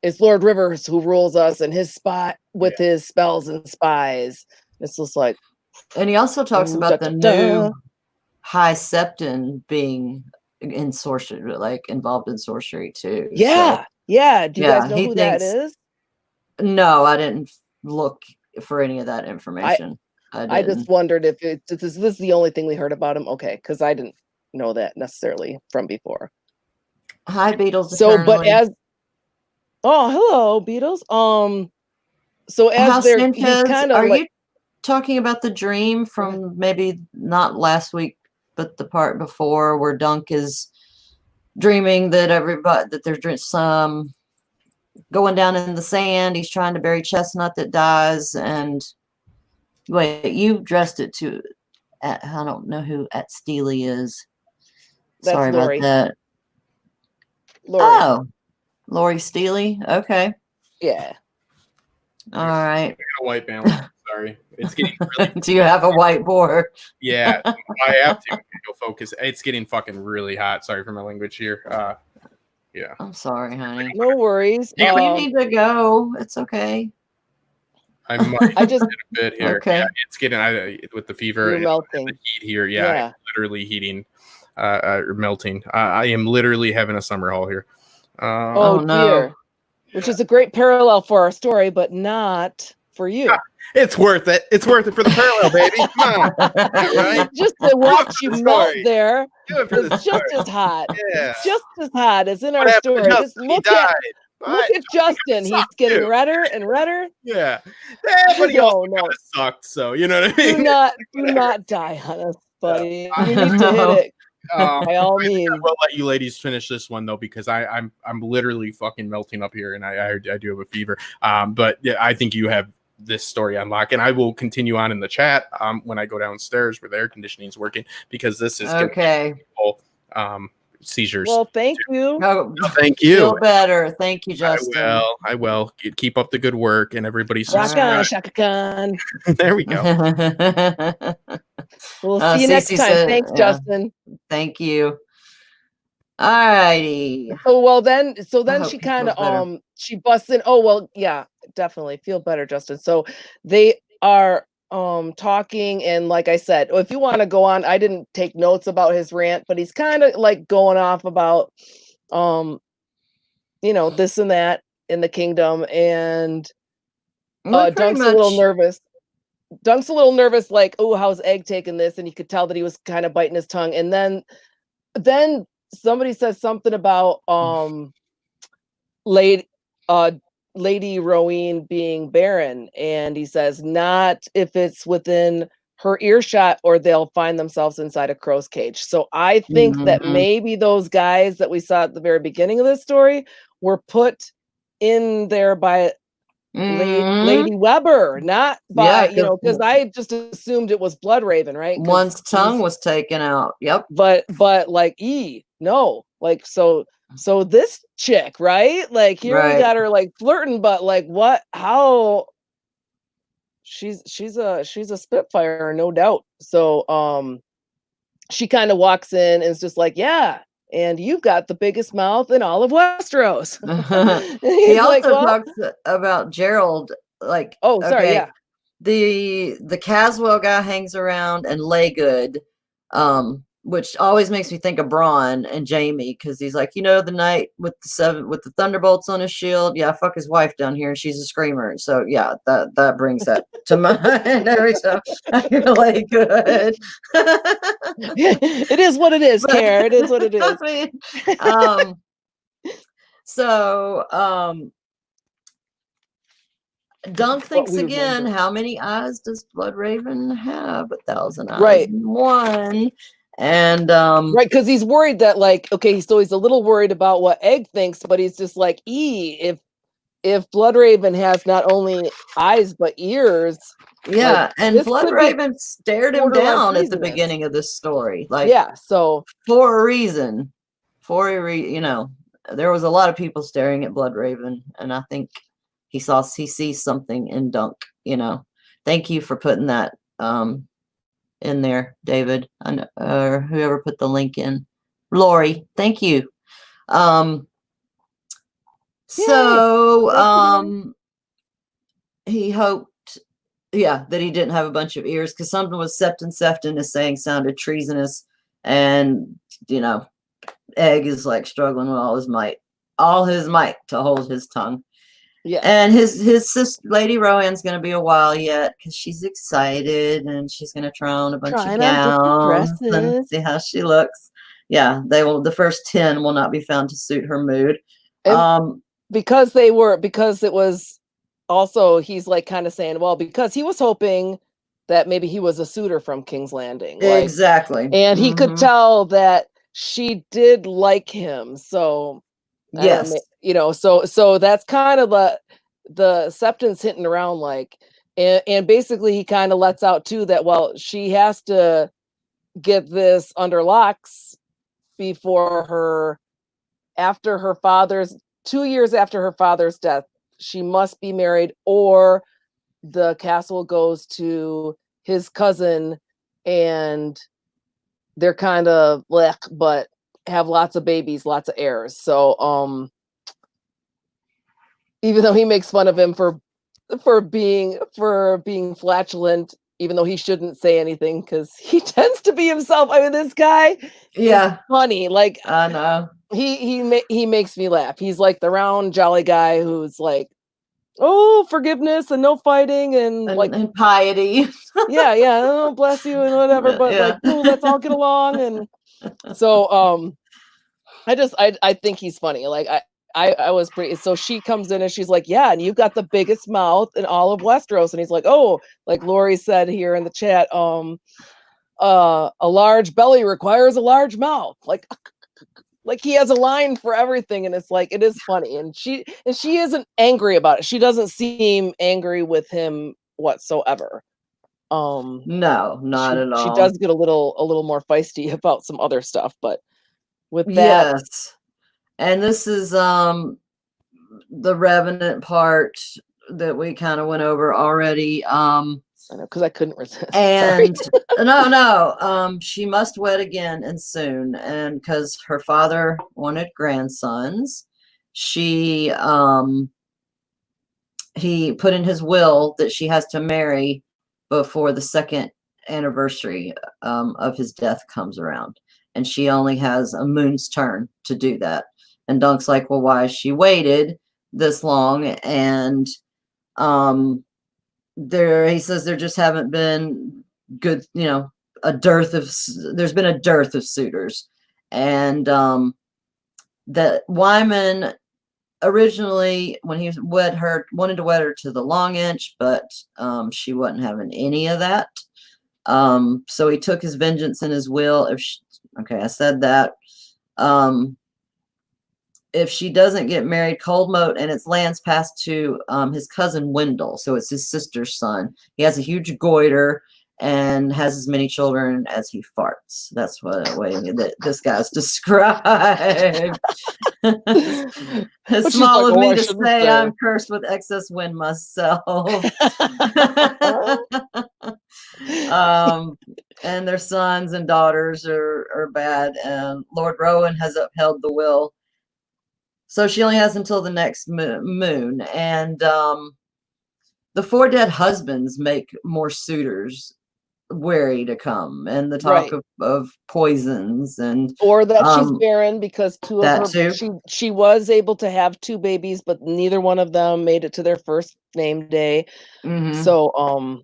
A: it's Lord Rivers who rules us, and his spot with his spells and spies. It's just like,
B: and he also talks about the new High Septon being in sorcery, like involved in sorcery too.
A: Yeah. Do you guys know who that is?
B: No, I didn't look for any of that information.
A: I just wondered if this is the only thing we heard about him. Okay, because I didn't know that necessarily from before.
B: Hi, Beatles.
A: So, but hello, Beatles. So as he's kind of
B: you talking about the dream from maybe not last week, but the part before where Dunk is dreaming that there's some going down in the sand. He's trying to bury Chestnut that dies, and wait, you dressed it to. I don't know who at Steely is.
A: That's
B: Sorry
A: Lori.
B: about that.
A: Lori.
B: Lori Steely. Okay.
A: Yeah.
B: All right.
C: I got a white balance. Sorry, it's getting. Really
B: Do you have a whiteboard?
C: Yeah, I have to go focus. It's getting fucking really hot. Sorry for my language here. Yeah.
B: I'm sorry, honey.
A: No worries.
B: Yeah, you need to go. It's okay.
C: I just a bit here.
B: Okay.
C: Yeah, it's getting with the fever and the heat here. Yeah. I'm literally heating, or melting. I am literally having a summer haul here.
A: Oh no. Dear. Which is a great parallel for our story, but not for you.
C: It's worth it. It's worth it for the parallel, baby. Come on. Right?
A: Just to watch you melt there.
C: It's
A: just as hot.
C: Yeah.
A: It's just as hot as in our story. Just look at Justin. He's getting redder and redder.
C: Yeah. But also kind of sucked, so you know what I mean?
A: Do not die on us, buddy. You need to hit it. By all means.
C: I will let you ladies finish this one though, because I'm literally fucking melting up here, and I do have a fever. But yeah, I think you have this story on lock, and I will continue on in the chat when I go downstairs where the air conditioning is working, because this is
B: okay.
C: Seizures.
A: Well, thank you.
C: Thank you.
B: Feel better. Thank you, Justin.
C: I will. Keep up the good work, and everybody's
A: rock on, Shaka Khan.
C: There we go.
A: We'll see you next time. Thanks, Justin.
B: Thank you. All righty.
A: So then she kind of she busts in. Oh well, yeah, definitely feel better, Justin. So they are talking, and like I said, if you want to go on, I didn't take notes about his rant, but he's kind of like going off about this and that in the kingdom, and Dunk's a little nervous. Dunk's a little nervous, like, oh, how's Egg taking this? And you could tell that he was kind of biting his tongue. And then somebody says something about Lady Rowene being barren, and he says, not if it's within her earshot, or they'll find themselves inside a crow's cage. So I think that maybe those guys that we saw at the very beginning of this story were put in there by
B: Mhm.
A: Lady Weber, not by,
B: Yeah,
A: because I just assumed it was Bloodraven, right?
B: one's tongue was taken out. Yep.
A: But like no, like so this chick, right? Like here we
B: Right.
A: got her like flirting, but like what? How? She's a spitfire, no doubt. So she kind of walks in and is just like, yeah, and you've got the biggest mouth in all of Westeros.
B: He also talks about Gerald, like,
A: oh, sorry,
B: okay,
A: yeah.
B: The Caswell guy hangs around, and Laygood, which always makes me think of Bronn and Jamie, because he's like, the night with the thunderbolts on his shield. Yeah, fuck his wife down here, and she's a screamer. So yeah, that brings that to mind every time I hear Laygood.
A: It is what it is, Kara. It is what it is.
B: Dunk thinks again, how many eyes does Bloodraven have? 1,000 eyes.
A: Right.
B: One. And
A: right, because he's worried that, like, okay, so he's a little worried about what Egg thinks, but he's just like, if Bloodraven has not only eyes but ears.
B: Yeah, and Bloodraven stared him down at the beginning of this story. Like,
A: yeah, so
B: for a reason. There was a lot of people staring at Bloodraven, and I think he sees something in Dunk. Thank you for putting that in there, David, or whoever put the link in. Lori, thank you. He hoped, that he didn't have a bunch of ears, because something was Sefton is saying sounded treasonous, and Egg is like struggling with all his might to hold his tongue.
A: Yeah,
B: and his sister Lady Rohan's gonna be a while yet, because she's excited and she's gonna try on a bunch of gowns and see how she looks. Yeah, the first 10 will not be found to suit her mood.
A: Because it was also, he's like kind of saying, well, because he was hoping that maybe he was a suitor from King's Landing.
B: Exactly.
A: And he could tell that she did like him. So
B: yes,
A: so that's kind of the Septon's hinting around, like, and basically he kind of lets out too that, well, she has to get this under locks before after her father's 2 years after her father's death, she must be married, or the castle goes to his cousin and they're kind of but have lots of babies, lots of heirs. So even though he makes fun of him for being flatulent, even though he shouldn't say anything because he tends to be himself. I mean, this guy is funny. Like,
B: I know.
A: He makes me laugh. He's like the round jolly guy who's like, oh, forgiveness and no fighting and
B: piety.
A: yeah, oh, bless you and whatever, but like, cool, let's all get along. And so I think he's funny. Like I was pretty, so she comes in and she's like, yeah, and you've got the biggest mouth in all of Westeros. And he's like, oh, like Lori said here in the chat, a large belly requires a large mouth. Like he has a line for everything, and it's like, it is funny. And she isn't angry about it. She doesn't seem angry with him whatsoever.
B: No, not at all.
A: She does get a little more feisty about some other stuff, but with that.
B: Yes. And this is the Revenant part that we kind of went over already.
A: I know, because I couldn't resist.
B: And no, she must wed again and soon. And because her father wanted grandsons, he put in his will that she has to marry before the second anniversary of his death comes around. And she only has a moon's turn to do that. And Dunk's like, well, why has she waited this long? And he says there just haven't been good, there's been a dearth of suitors. And that Wyman originally, when he wanted to wed her to the Long Inch, but she wasn't having any of that. So he took his vengeance in his will. I said that. if she doesn't get married, Coldmoat and its lands pass to his cousin Wendell. So it's his sister's son. He has a huge goiter and has as many children as he farts. That's what way that this guy's described. It's small of me to say I'm cursed with excess wind myself. And their sons and daughters are bad. And Lord Rowan has upheld the will. So she only has until the next moon. And the 4 dead husbands make more suitors wary to come, and the talk of poisons, and
A: or that she's barren because 2 of her she was able to have 2 babies, but neither one of them made it to their first name day. So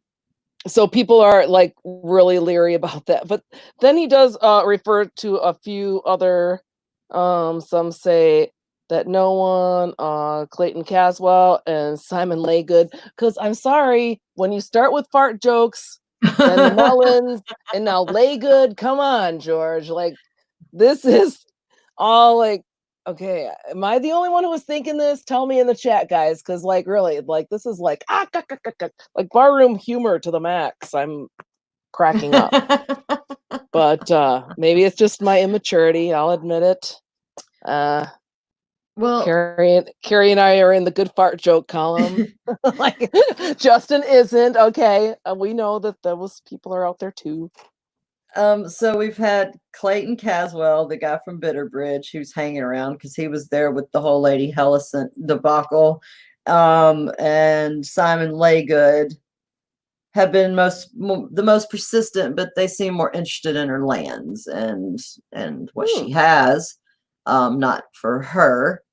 A: people are like really leery about that. But then he does refer to a few other some say that no one, Clayton Caswell and Simon Laygood, because I'm sorry, when you start with fart jokes and Mullins and now Laygood, come on, George. Like, this is all like, okay, am I the only one who was thinking this? Tell me in the chat, guys, because like really, like this is like like barroom humor to the max. I'm cracking up. But maybe it's just my immaturity, I'll admit it.
B: Well,
A: Carrie and I are in the good fart joke column. Like Justin isn't. Okay, we know that those people are out there too.
B: So we've had Clayton Caswell, the guy from Bitterbridge, who's hanging around because he was there with the whole Lady Hellicent debacle, and Simon Laygood have been the most persistent, but they seem more interested in her lands and what she has. Not for her.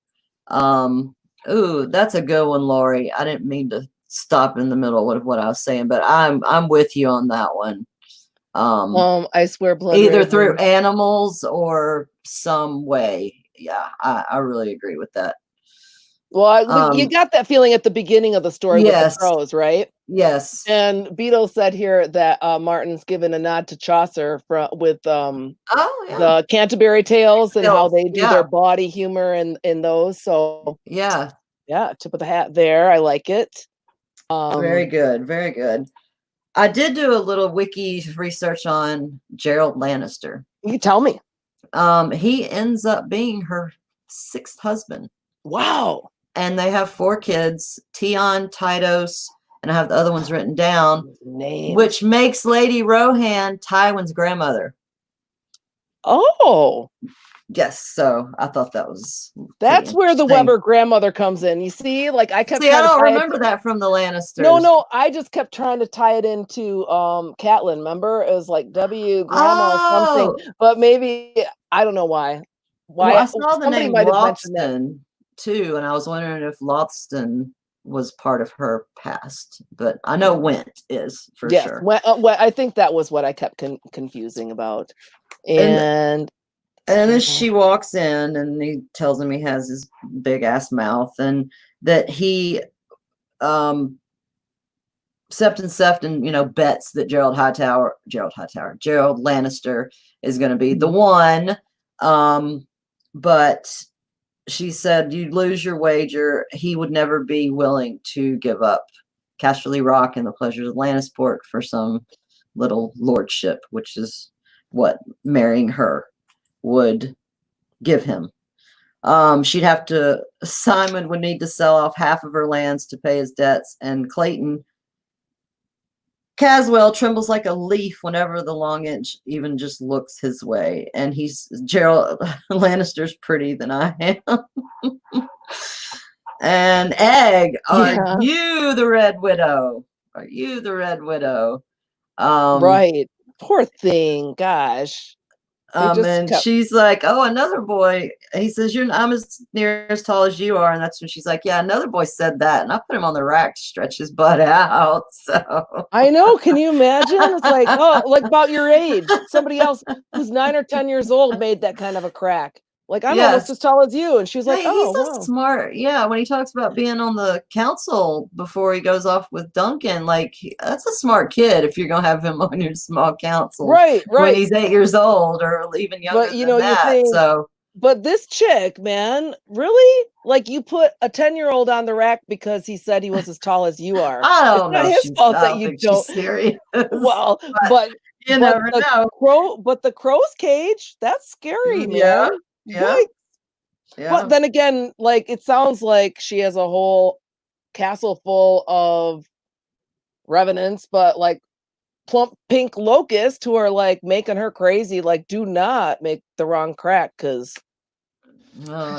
B: Ooh, that's a good one, Lori. I didn't mean to stop in the middle of what I was saying, but I'm with you on that one.
A: I swear, blood
B: either through animals or some way. Yeah, I really agree with that.
A: Well, you got that feeling at the beginning of the story with the crows, right?
B: Yes.
A: And Beetle said here that Martin's given a nod to Chaucer with the Canterbury Tales and how they do their body humor in those. So yeah, tip of the hat there. I like it.
B: Very good, very good. I did do a little wiki research on Gerald Lannister.
A: You tell me.
B: He ends up being her 6th husband.
A: Wow.
B: And they have 4 kids, Tion, Tydos, and I have the other ones written down, which makes Lady Rohan Tywin's grandmother.
A: Oh.
B: Yes, so I thought
A: that's where the Weber grandmother comes in. You see, like I kept.
B: See, I don't remember that from the Lannisters.
A: No, I just kept trying to tie it into Catelyn. Remember, it was like W grandma something, but maybe I don't know why.
B: Well, I saw the name Lothston too, and I was wondering if Lothston was part of her past, but I know Went is for sure.
A: I think that was what I kept confusing about, and
B: then she walks in and he tells him he has his big ass mouth and that he Septon bets that Gerald Lannister is going to be the one, but she said you'd lose your wager. He would never be willing to give up Casterly Rock and the pleasures of Lannisport for some little lordship, which is what marrying her would give him. Simon would need to sell off half of her lands to pay his debts, and Clayton Caswell trembles like a leaf whenever the Long Inch even just looks his way. And Gerald Lannister's pretty than I am. And Egg, are you the Red Widow? Are you the Red Widow?
A: Right. Poor thing. Gosh.
B: And she's like, oh, another boy. He says, I'm as near as tall as you are. And that's when she's like, yeah, another boy said that. And I put him on the rack to stretch his butt out. So
A: I know. Can you imagine? It's like, oh, like about your age. Somebody else who's 9 or 10 years old made that kind of a crack. Like, I'm almost as tall as you. And she's like,
B: he's so smart. Yeah. When he talks about being on the council before he goes off with Duncan, like, that's a smart kid if you're going to have him on your small council.
A: Right.
B: When he's 8 years old or even younger than that.
A: But this chick, man, really? Like you put a 10-year-old on the rack because he said he was as tall as you are.
B: I don't know.
A: It's not his fault that you don't.
B: She's serious.
A: Well, but
B: you never know.
A: But the crow's cage, that's scary,
B: Yeah.
A: man.
B: Yeah.
A: Yeah. But then again, like it sounds like she has a whole castle full of revenants, but like plump pink locusts who are like making her crazy. Like, do not make the wrong crack because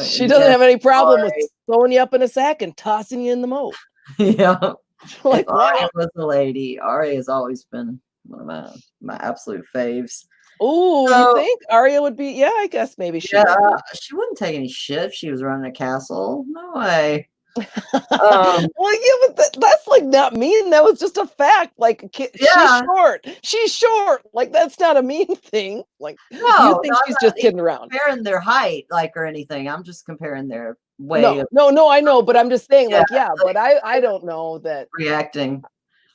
A: she doesn't have any problem with throwing you up in a sack and tossing you in the moat.
B: Yeah.
A: Like,
B: Arya was a lady. Arya has always been one of my absolute faves.
A: Oh, you think Arya would be? Yeah, I guess maybe she would.
B: She wouldn't take any shit if she was running a castle. No way.
A: Well, yeah, but that's like not mean. That was just a fact. Like, she's short. Like, that's not a mean thing. Like, you think she's just kidding around?
B: Comparing their height, like, or anything. I'm just comparing their way.
A: No, I know, but I'm just saying, like, but I don't know that
B: reacting.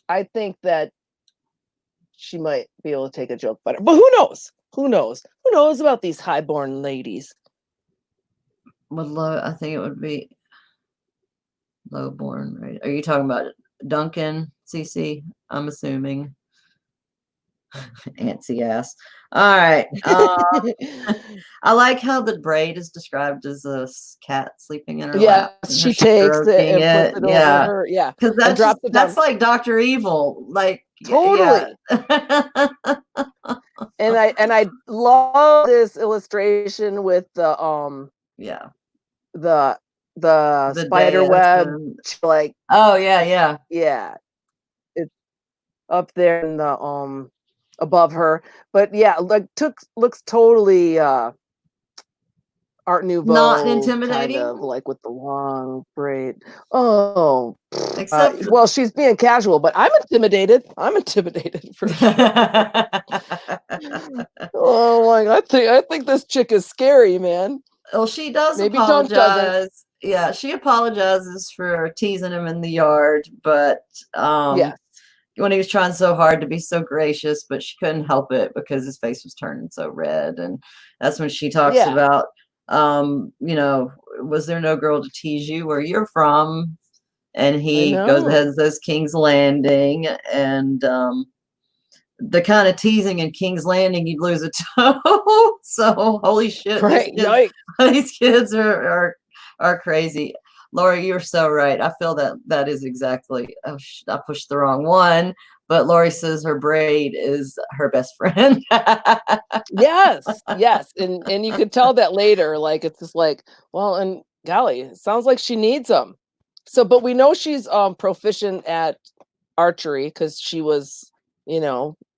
A: I think that she might be able to take a joke better, but who knows? Who knows about these highborn ladies?
B: I think it would be lowborn, right? Are you talking about Duncan, CC? I'm assuming. Antsy ass. All right. I like how the braid is described as a cat sleeping in her lap.
A: She takes it and puts it over her. Yeah,
B: because that's like Dr. Evil. Like
A: totally. And I love this illustration with the the spider web, like
B: yeah,
A: it's up there in the above her, but yeah, like looks totally Art Nouveau,
B: not intimidating,
A: kind of like with the long braid. Oh, well, she's being casual, but I'm intimidated for sure. Oh my God, I think this chick is scary, man.
B: Well, she does apologize. Yeah, she apologizes for teasing him in the yard, but when he was trying so hard to be so gracious, but she couldn't help it because his face was turning so red. And that's when she talks about, was there no girl to tease you where you're from? And he goes ahead and says King's Landing. And the kind of teasing in King's Landing, you'd lose a toe. So holy shit.
A: Right.
B: These kids are crazy. Lori, you're so right. I feel that is exactly. Oh, I pushed the wrong one. But Lori says her braid is her best friend.
A: yes, and you could tell that later. Like it's just like, well, and golly, it sounds like she needs them. So, but we know she's proficient at archery because she was,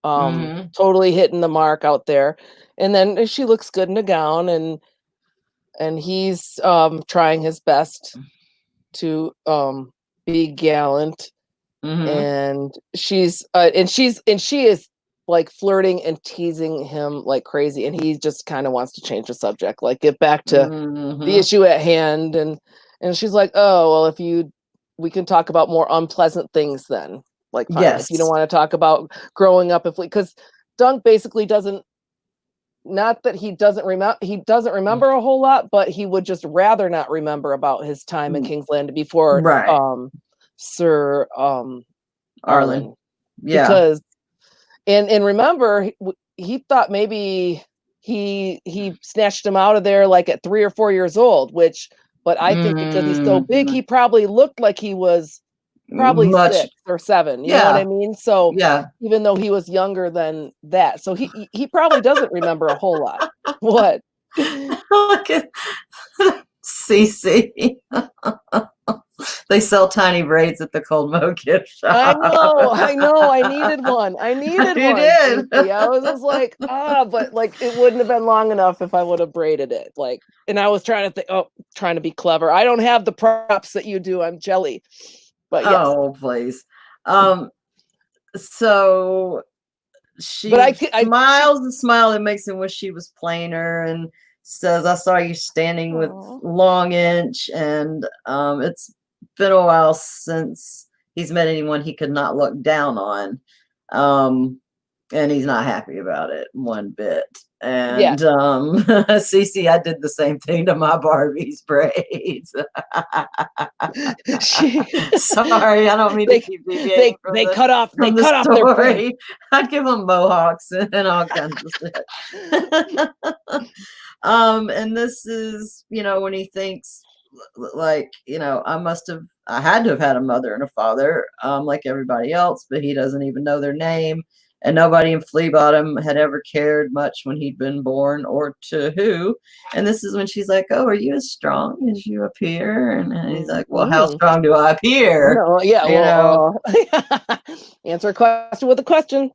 A: totally hitting the mark out there. And then she looks good in a gown, and he's trying his best to be gallant. And she is like flirting and teasing him like crazy, and he just kind of wants to change the subject, like get back to the issue at hand. And she's like, oh well, we can talk about more unpleasant things then, like fine. If you don't want to talk about growing up, because Dunk basically doesn't, not that he doesn't remember a whole lot, but he would just rather not remember about his time in King's Landing before Sir Arlen.
B: Yeah,
A: because and remember, he thought maybe he snatched him out of there like at 3 or 4 years old, but I think because he's so big, he probably looked like he was probably 6 or 7. You know what I mean? So even though he was younger than that, so he probably doesn't remember a whole lot. What?
B: Look at CC. They sell tiny braids at the Cold Mo gift shop.
A: I know. I needed one. You did. I was just like, but like it wouldn't have been long enough if I would have braided it. Like, and I was trying to be clever. I don't have the props that you do. I'm jelly. But yes.
B: Oh, please. So she smiles and smiles and makes him wish she was plainer, and says, I saw you standing with Long Inch, and it's been a while since he's met anyone he could not look down on. and he's not happy about it one bit. And Cece, I did the same thing to my Barbie's braids. Sorry, I don't mean to keep deviating from
A: they
B: the,
A: cut off
B: from
A: they cut off their braids.
B: I'd give them mohawks and all kinds of shit. And this is, you know, when he thinks like, you know, I had to have had a mother and a father, like everybody else, but he doesn't even know their name. And nobody in Flea Bottom had ever cared much when he'd been born or to who. And this is when she's like, "Oh, are you as strong as you appear?" And he's like, "Well, how strong do I appear?"
A: No, yeah,
B: you know?
A: Answer a question with a question.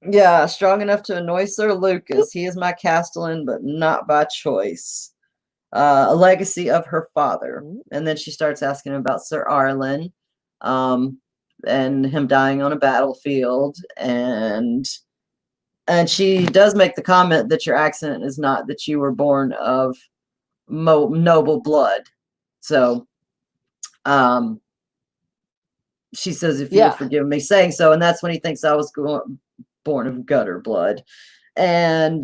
B: Yeah, strong enough to annoy Sir Lucas. He is my Castellan, but not by choice. A legacy of her father. And then she starts asking him about Sir Arlen. And him dying on a battlefield, and she does make the comment that your accent is not that you were born of noble blood. So she says, if you'll forgive me saying so, and that's when he thinks I was born of gutter blood. And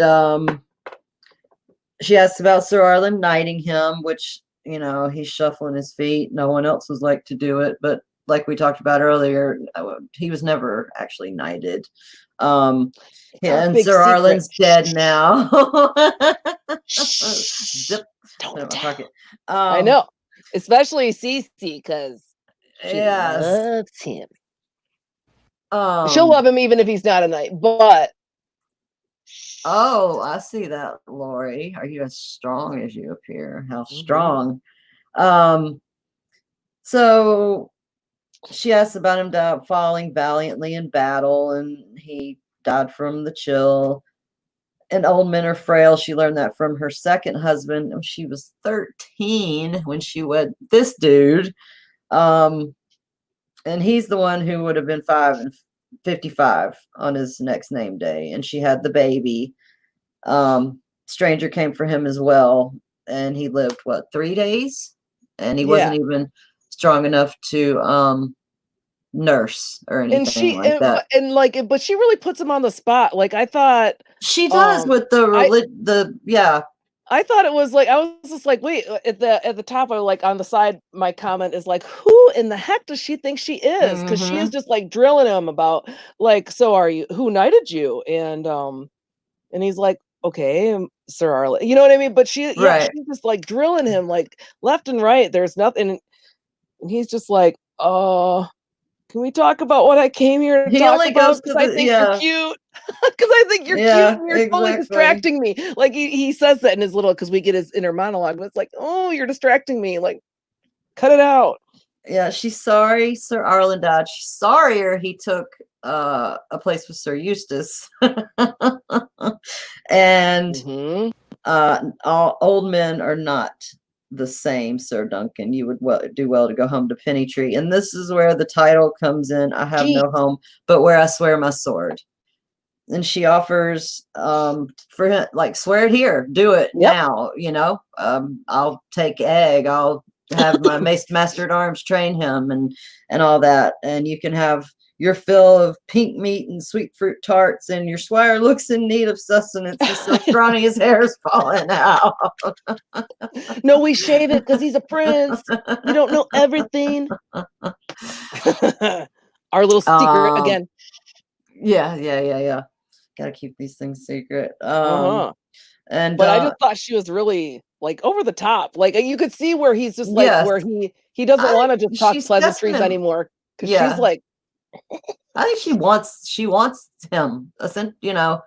B: she asks about Sir Arlen knighting him, which, you know, he's shuffling his feet. No one else was like to do it, but like we talked about earlier, he was never actually knighted. And Sir Arlen's dead now.
A: Don't tell. I know, especially Cece, because she loves him. She'll love him even if he's not a knight. But
B: I see that, Lori. Are you as strong as you appear? How strong? So she asks about him falling valiantly in battle, and he died from the chill. And old men are frail. She learned that from her second husband. She was 13 when she wed this dude. And he's the one who would have been 55 on his next name day. And she had the baby. Stranger came for him as well. And he lived, 3 days? And he wasn't even strong enough to nurse or anything like that.
A: And like, but she really puts him on the spot. Like, I thought
B: she does with
A: I thought it was like, I was just like, wait, at the top, of like on the side, my comment is like, who in the heck does she think she is? Because she is just like drilling him about like, so are you, who knighted you? And he's like, okay, Sir Arlen, you know what I mean? But she's just like drilling him like left and right. There's nothing. And he's just like, oh, can we talk about what I came here to talk about? Because I think you're cute. Because I think you're cute and you're totally distracting me. Like he says that in his little, because we get his inner monologue, but it's like, oh, you're distracting me. Like, cut it out.
B: Yeah, she's sorry Sir Arlen died. She's sorrier he took a place with Sir Eustace. And all old men are not the same, Sir Duncan. You would do well to go home to Pennytree. And this is where the title comes in. I have no home but where I swear my sword. And she offers for him, like, swear it here, do it now, you know. I'll take Egg, I'll have my master at arms train him and all that, and you can have your fill of pink meat and sweet fruit tarts, and your squire looks in need of sustenance. He's so scrawny his hair's falling out.
A: No, we shave it because he's a prince. You don't know everything. Our little secret again.
B: Yeah. Gotta keep these things secret.
A: But I just thought she was really like over the top. Like you could see where he's just like where he doesn't want to just talk pleasantries anymore. Because she's like,
B: I think she wants him, you know,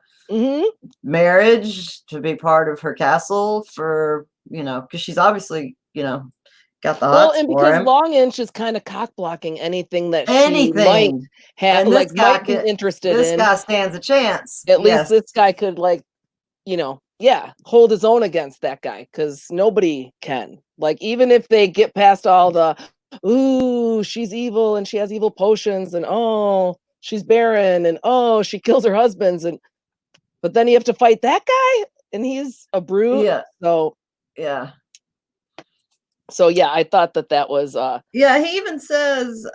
B: marriage, to be part of her castle, for, you know, because she's obviously, you know, got the hots
A: and
B: for
A: because
B: him.
A: Longinch is kind of cock blocking anything that she might have, like, might be interested in.
B: This guy stands a chance.
A: At least this guy could, like, you know, hold his own against that guy, because nobody can. Like, even if they get past all the, ooh, she's evil and she has evil potions, and oh, she's barren, and oh, she kills her husbands, but then you have to fight that guy, and he's a brute. So I thought that was
B: he even says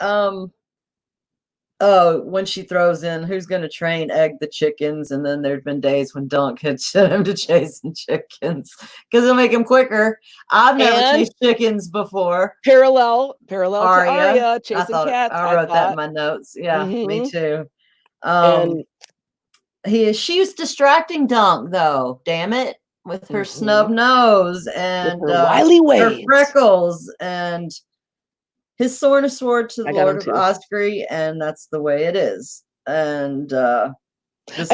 B: Oh, when she throws in, who's going to train Egg the chickens? And then there'd been days when Dunk had sent him to chasing chickens because it'll make him quicker. I've never chased chickens before.
A: Parallel to Arya chasing cats.
B: I wrote that in my notes. Yeah, me too.
A: And
B: she was distracting Dunk though. Damn it, with her snub nose and
A: her wily ways,
B: her freckles, and his sword is sword to the Lord of Osprey, and that's the way it is. And I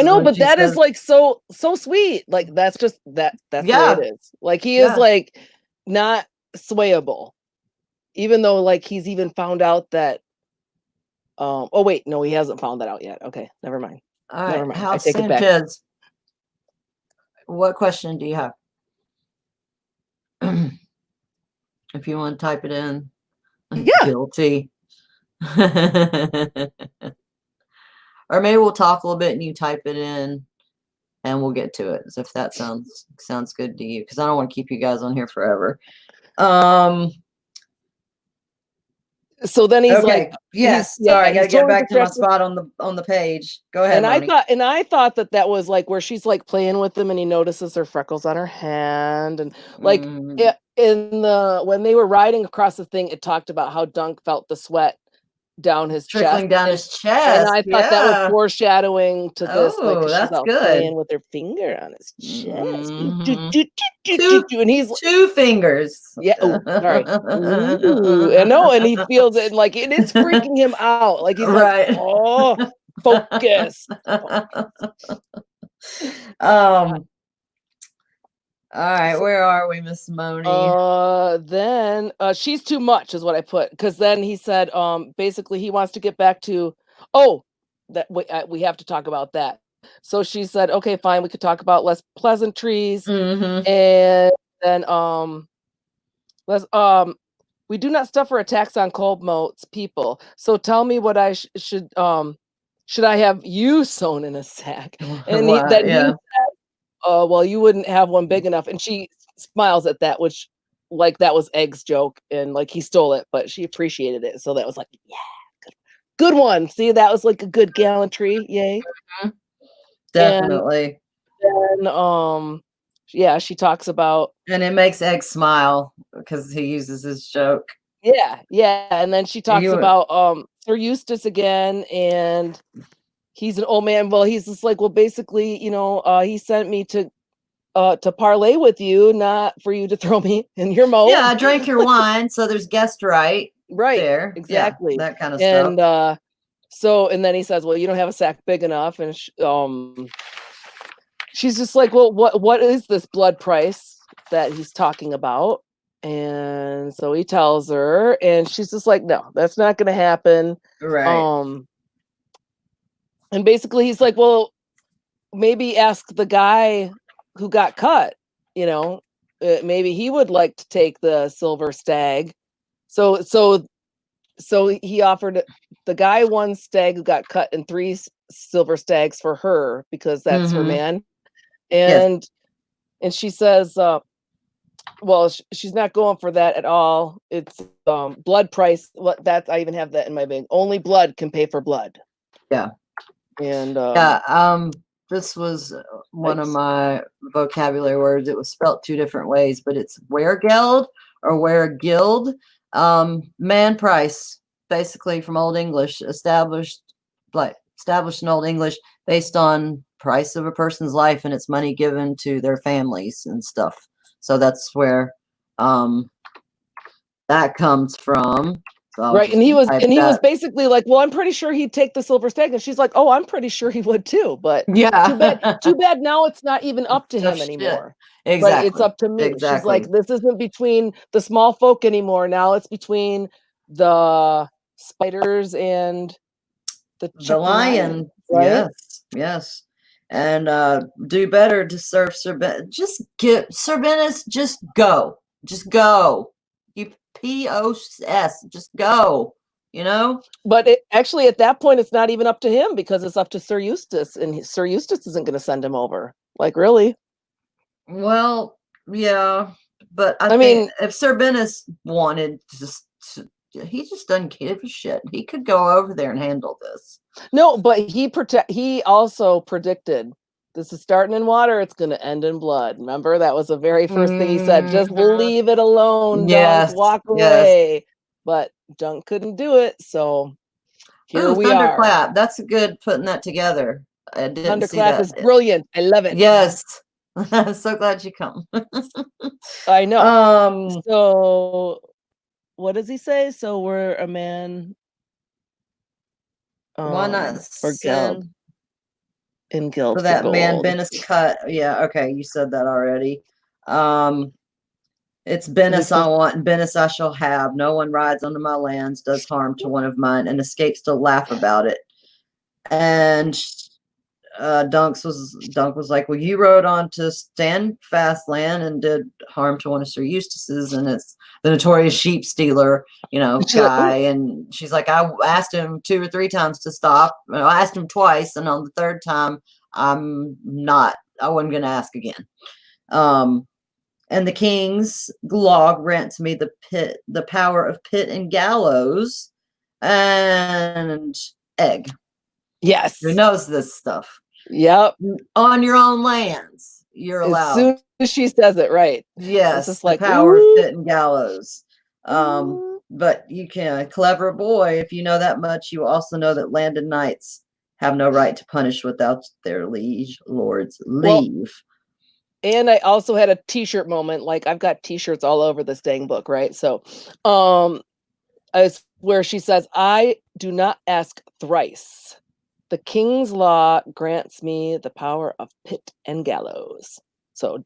A: know, but that is like so sweet. Like that's just that's the way it is. Like he is like not swayable, even though like he's even found out that. Oh wait, no, he hasn't found that out yet. Okay, never mind.
B: All right, never mind. I take it back. What question do you have? If you want to type it in.
A: Yeah.
B: Guilty. Or maybe we'll talk a little bit and you type it in and we'll get to it, as if that sounds good to you, because I don't want to keep you guys on here forever.
A: So then he's like,
B: yes, sorry, I gotta get back to my spot on the page. Go ahead.
A: And I thought that was like where she's like playing with them and he notices her freckles on her hand, and like when they were riding across the thing, it talked about how Dunk felt the sweat down his
B: trickling
A: chest.
B: down his chest.
A: And I thought that was foreshadowing to this.
B: Oh,
A: like
B: that's
A: she's out
B: good.
A: Playing with her finger on his chest. And he's
B: 2 fingers.
A: Yeah. Oh, sorry. I know, and he feels it, and like it is freaking him out. Like he's like, oh, focus.
B: All right, where are we, Miss Moni?
A: Then she's too much is what I put, because then he said basically he wants to get back to that we have to talk about that. So she said, okay, fine, we could talk about less pleasantries, and then we do not suffer attacks on cold moats people. So tell me what I should I have you sewn in a sack? And he said, well, you wouldn't have one big enough. And she smiles at that, which like that was Egg's joke, and like he stole it, but she appreciated it. So that was like, yeah, good one. See, that was like a good gallantry. Yay.
B: Definitely.
A: And then she talks about,
B: and it makes Egg smile because he uses his joke.
A: Yeah. And then she talks about Sir Eustace again, and he's an old man. Well, he's just like, well, basically, he sent me to parlay with you, not for you to throw me in your moat.
B: Yeah, I drank your wine, so there's guest right there.
A: Exactly.
B: Yeah, that kind of stuff.
A: And and then he says, well, you don't have a sack big enough, and she's just like, well, what is this blood price that he's talking about? And so he tells her, and she's just like, no, that's not going to happen.
B: Right.
A: And basically he's like, well, maybe ask the guy who got cut, maybe he would like to take the silver stag. So he offered the guy 1 stag who got cut and 3 silver stags for her, because that's her man. And she says, well, she's not going for that at all. It's blood price. What I even have that in my bag. Only blood can pay for blood.
B: Yeah.
A: And
B: this was one of my vocabulary words. It was spelt 2 different ways, but it's weregeld or weregild. Man price, basically from Old English, established in Old English based on price of a person's life, and it's money given to their families and stuff. So that's where that comes from. So
A: right, and he was basically like, well, I'm pretty sure he'd take the silver stag, and she's like, oh, I'm pretty sure he would too, but too bad now it's not even up to him anymore.
B: Exactly.
A: Like, it's up to me. She's like, this isn't between the small folk anymore. Now it's between the spiders and the
B: lion. Right? Yes. And do better to serve Sir Ben. Just get Sir Bennis. Just go. You POS. Just go.
A: But actually, at that point, it's not even up to him, because it's up to Sir Eustace, and Sir Eustace isn't going to send him over. Like, really?
B: Well, yeah, but I mean, if Sir Bennis wanted to he just doesn't give a shit. He could go over there and handle this.
A: No, but he also predicted this is starting in water, it's going to end in blood. Remember, that was the very first thing he said. Just leave it alone, Dunk. Walk away. But Dunk couldn't do it, so here we
B: Thunderclap. That's good putting that together. I didn't
A: Thunderclap is brilliant. I love it.
B: Yes. I'm so glad you come.
A: I know. So what does he say? So we're a man.
B: Why not
A: for Geld? In Geld
B: for that
A: gold.
B: man Bennis cut. Yeah, okay, you said that already. It's Bennis I want, and Bennis I shall have. No one rides onto my lands, does harm to one of mine, and escapes to laugh about it. And Dunk was like, well, you rode on to Standfast land and did harm to one of Sir Eustace's, and it's the notorious sheep stealer, guy. And she's like, I asked him 2 or 3 times to stop. I asked him twice, and on the 3rd time, I wasn't going to ask again. And the king's law grants me the power of pit and gallows and egg.
A: Yes.
B: Who knows this stuff?
A: Yep.
B: On your own lands, you're allowed.
A: As soon as she says it, right?
B: Yes. It's like power of pit and gallows. But you can, a clever boy, if you know that much, you also know that landed knights have no right to punish without their liege lord's leave. Well,
A: and I also had a t-shirt moment. Like, I've got t-shirts all over this dang book, right? So where she says, I do not ask thrice. The king's law grants me the power of pit and gallows. So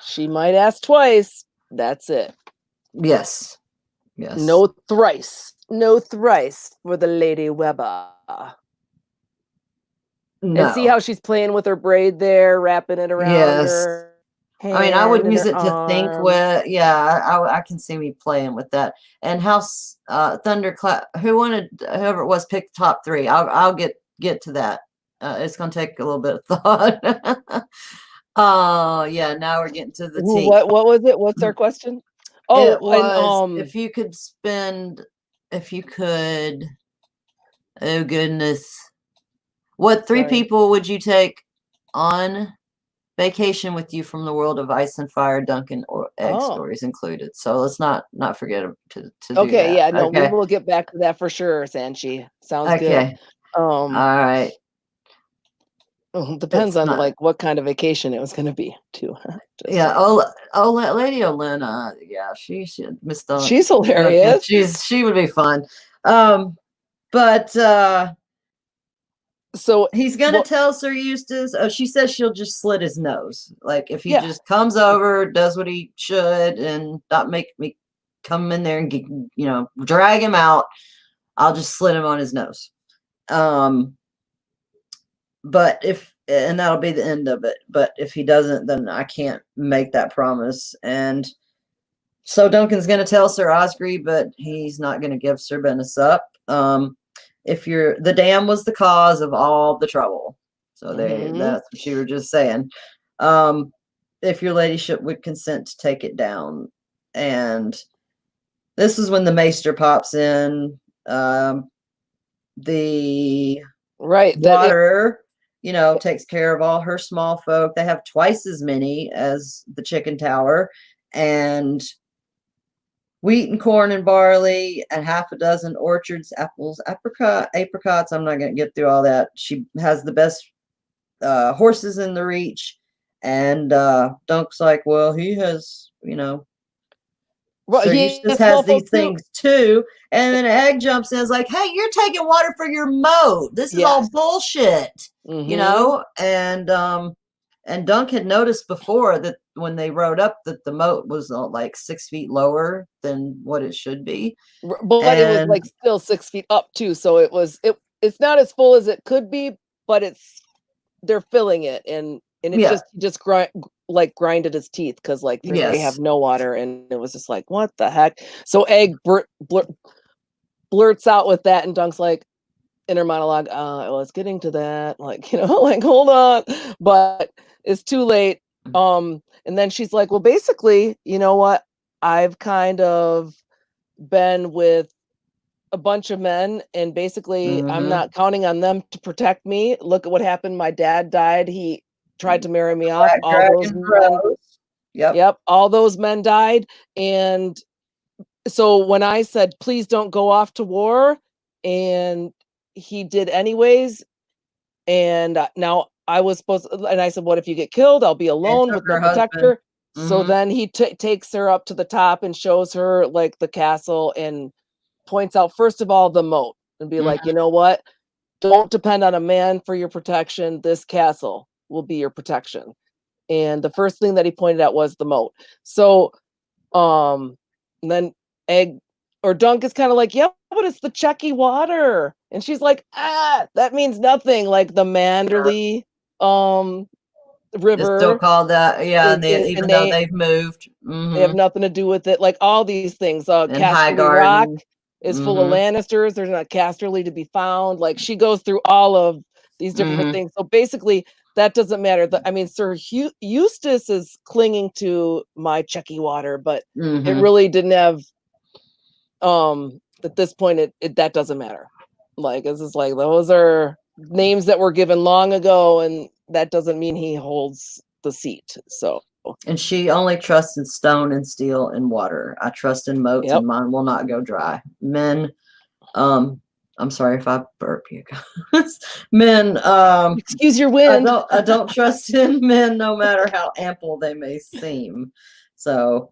A: she might ask twice. That's it.
B: Yes. Yes.
A: No thrice. No thrice for the Lady Webber. No. And see how she's playing with her braid there, wrapping it around her.
B: I mean, I would use it to think with. Yeah, I can see me playing with that. And how Thunderclap, whoever it was, picked top 3. I'll get to that. It's gonna take a little bit of thought. Yeah. Now we're getting to the tea.
A: What was it? What's our question? Oh,
B: it was, if you could. Oh goodness. What 3 people would you take on vacation with you from the world of Ice and Fire, Duncan, or Egg stories included? So let's not forget to do that.
A: Okay, yeah, no, we will get back to that for sure, Sanchi. Sounds good.
B: All right.
A: Depends on like what kind of vacation it was going to be too.
B: Yeah. Lady Olenna. Yeah, she should miss the.
A: She's hilarious.
B: She would be fun. But. So he's gonna tell Sir Eustace. Oh, she says she'll just slit his nose. Like if he just comes over, does what he should, and not make me come in there and drag him out, I'll just slit him on his nose. But and that'll be the end of it. But if he doesn't, then I can't make that promise. And so Duncan's gonna tell Sir Osgry, but he's not gonna give Sir Bennis up. The dam was the cause of all the trouble. So that's what you were just saying. If your ladyship would consent to take it down. And this is when the maester pops in. The water, takes care of all her small folk. They have twice as many as the Chicken Tower. And wheat and corn and barley and half a dozen orchards, apples, apricots. I'm not going to get through all that. She has the best horses in the reach. And Dunk's like, well, he has,
A: well,
B: so he just has these things too. And then Egg jumps in and is like, hey, you're taking water for your moat. This is all bullshit, And Dunk had noticed before that when they rode up that the moat was like 6 feet lower than what it should be.
A: But it was like still 6 feet up too. So it's not as full as it could be, but they're filling it and it just grinded his teeth because they have no water and it was just like, what the heck? So Egg blurts out with that and Dunk's like, inner monologue, it's getting to that, hold on, but it's too late. And then she's like, well, basically, you know what? I've kind of been with a bunch of men, and basically I'm not counting on them to protect me. Look at what happened. My dad died. He tried to marry me off. All those men, yep, all those men died. And so when I said, please don't go off to war, and he did anyways, and now I was supposed to, and I said, what if you get killed? I'll be alone with no protector. So then he takes her up to the top and shows her like the castle and points out, first of all, the moat, and be like, you know what? Don't depend on a man for your protection. This castle will be your protection. And the first thing that he pointed out was the moat. So and then Egg or Dunk is kind of like, yeah, but it's the Chequy water. And she's like, that means nothing. Like the Manderley river.
B: It's still called that, yeah. Even though they've moved,
A: they have nothing to do with it. Like all these things. Casterly Rock is full of Lannisters. There's not Casterly to be found. Like she goes through all of these different things. So basically, that doesn't matter. I mean, Sir Eustace is clinging to my Chequy water, but it really didn't have. At this point, that doesn't matter. Like it's just like those are names that were given long ago, and that doesn't mean he holds the seat. So.
B: And she only trusts in stone and steel and water. I trust in moats, and mine will not go dry. Men, I'm sorry if I burp you guys. Men,
A: excuse your wind.
B: I don't trust in men, no matter how ample they may seem. So,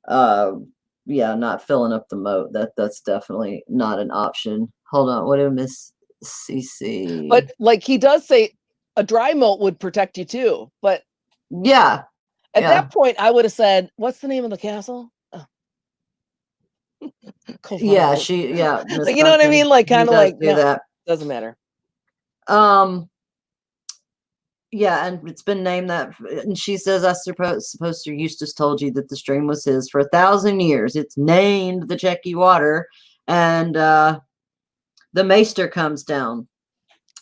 B: yeah, not filling up the moat. That's definitely not an option. Hold on, what did Miss CC?
A: But like he does say, a dry moat would protect you too. But
B: yeah.
A: At that point, I would have said, "What's the name of the castle?" Oh.
B: Yeah,
A: like,
B: you
A: know what I mean? Like kind of like that. Doesn't matter.
B: Yeah, and it's been named that. And she says, "I suppose Sir Eustace told you that the stream was his for 1,000 years. It's named the Chequy Water." And the Maester comes down.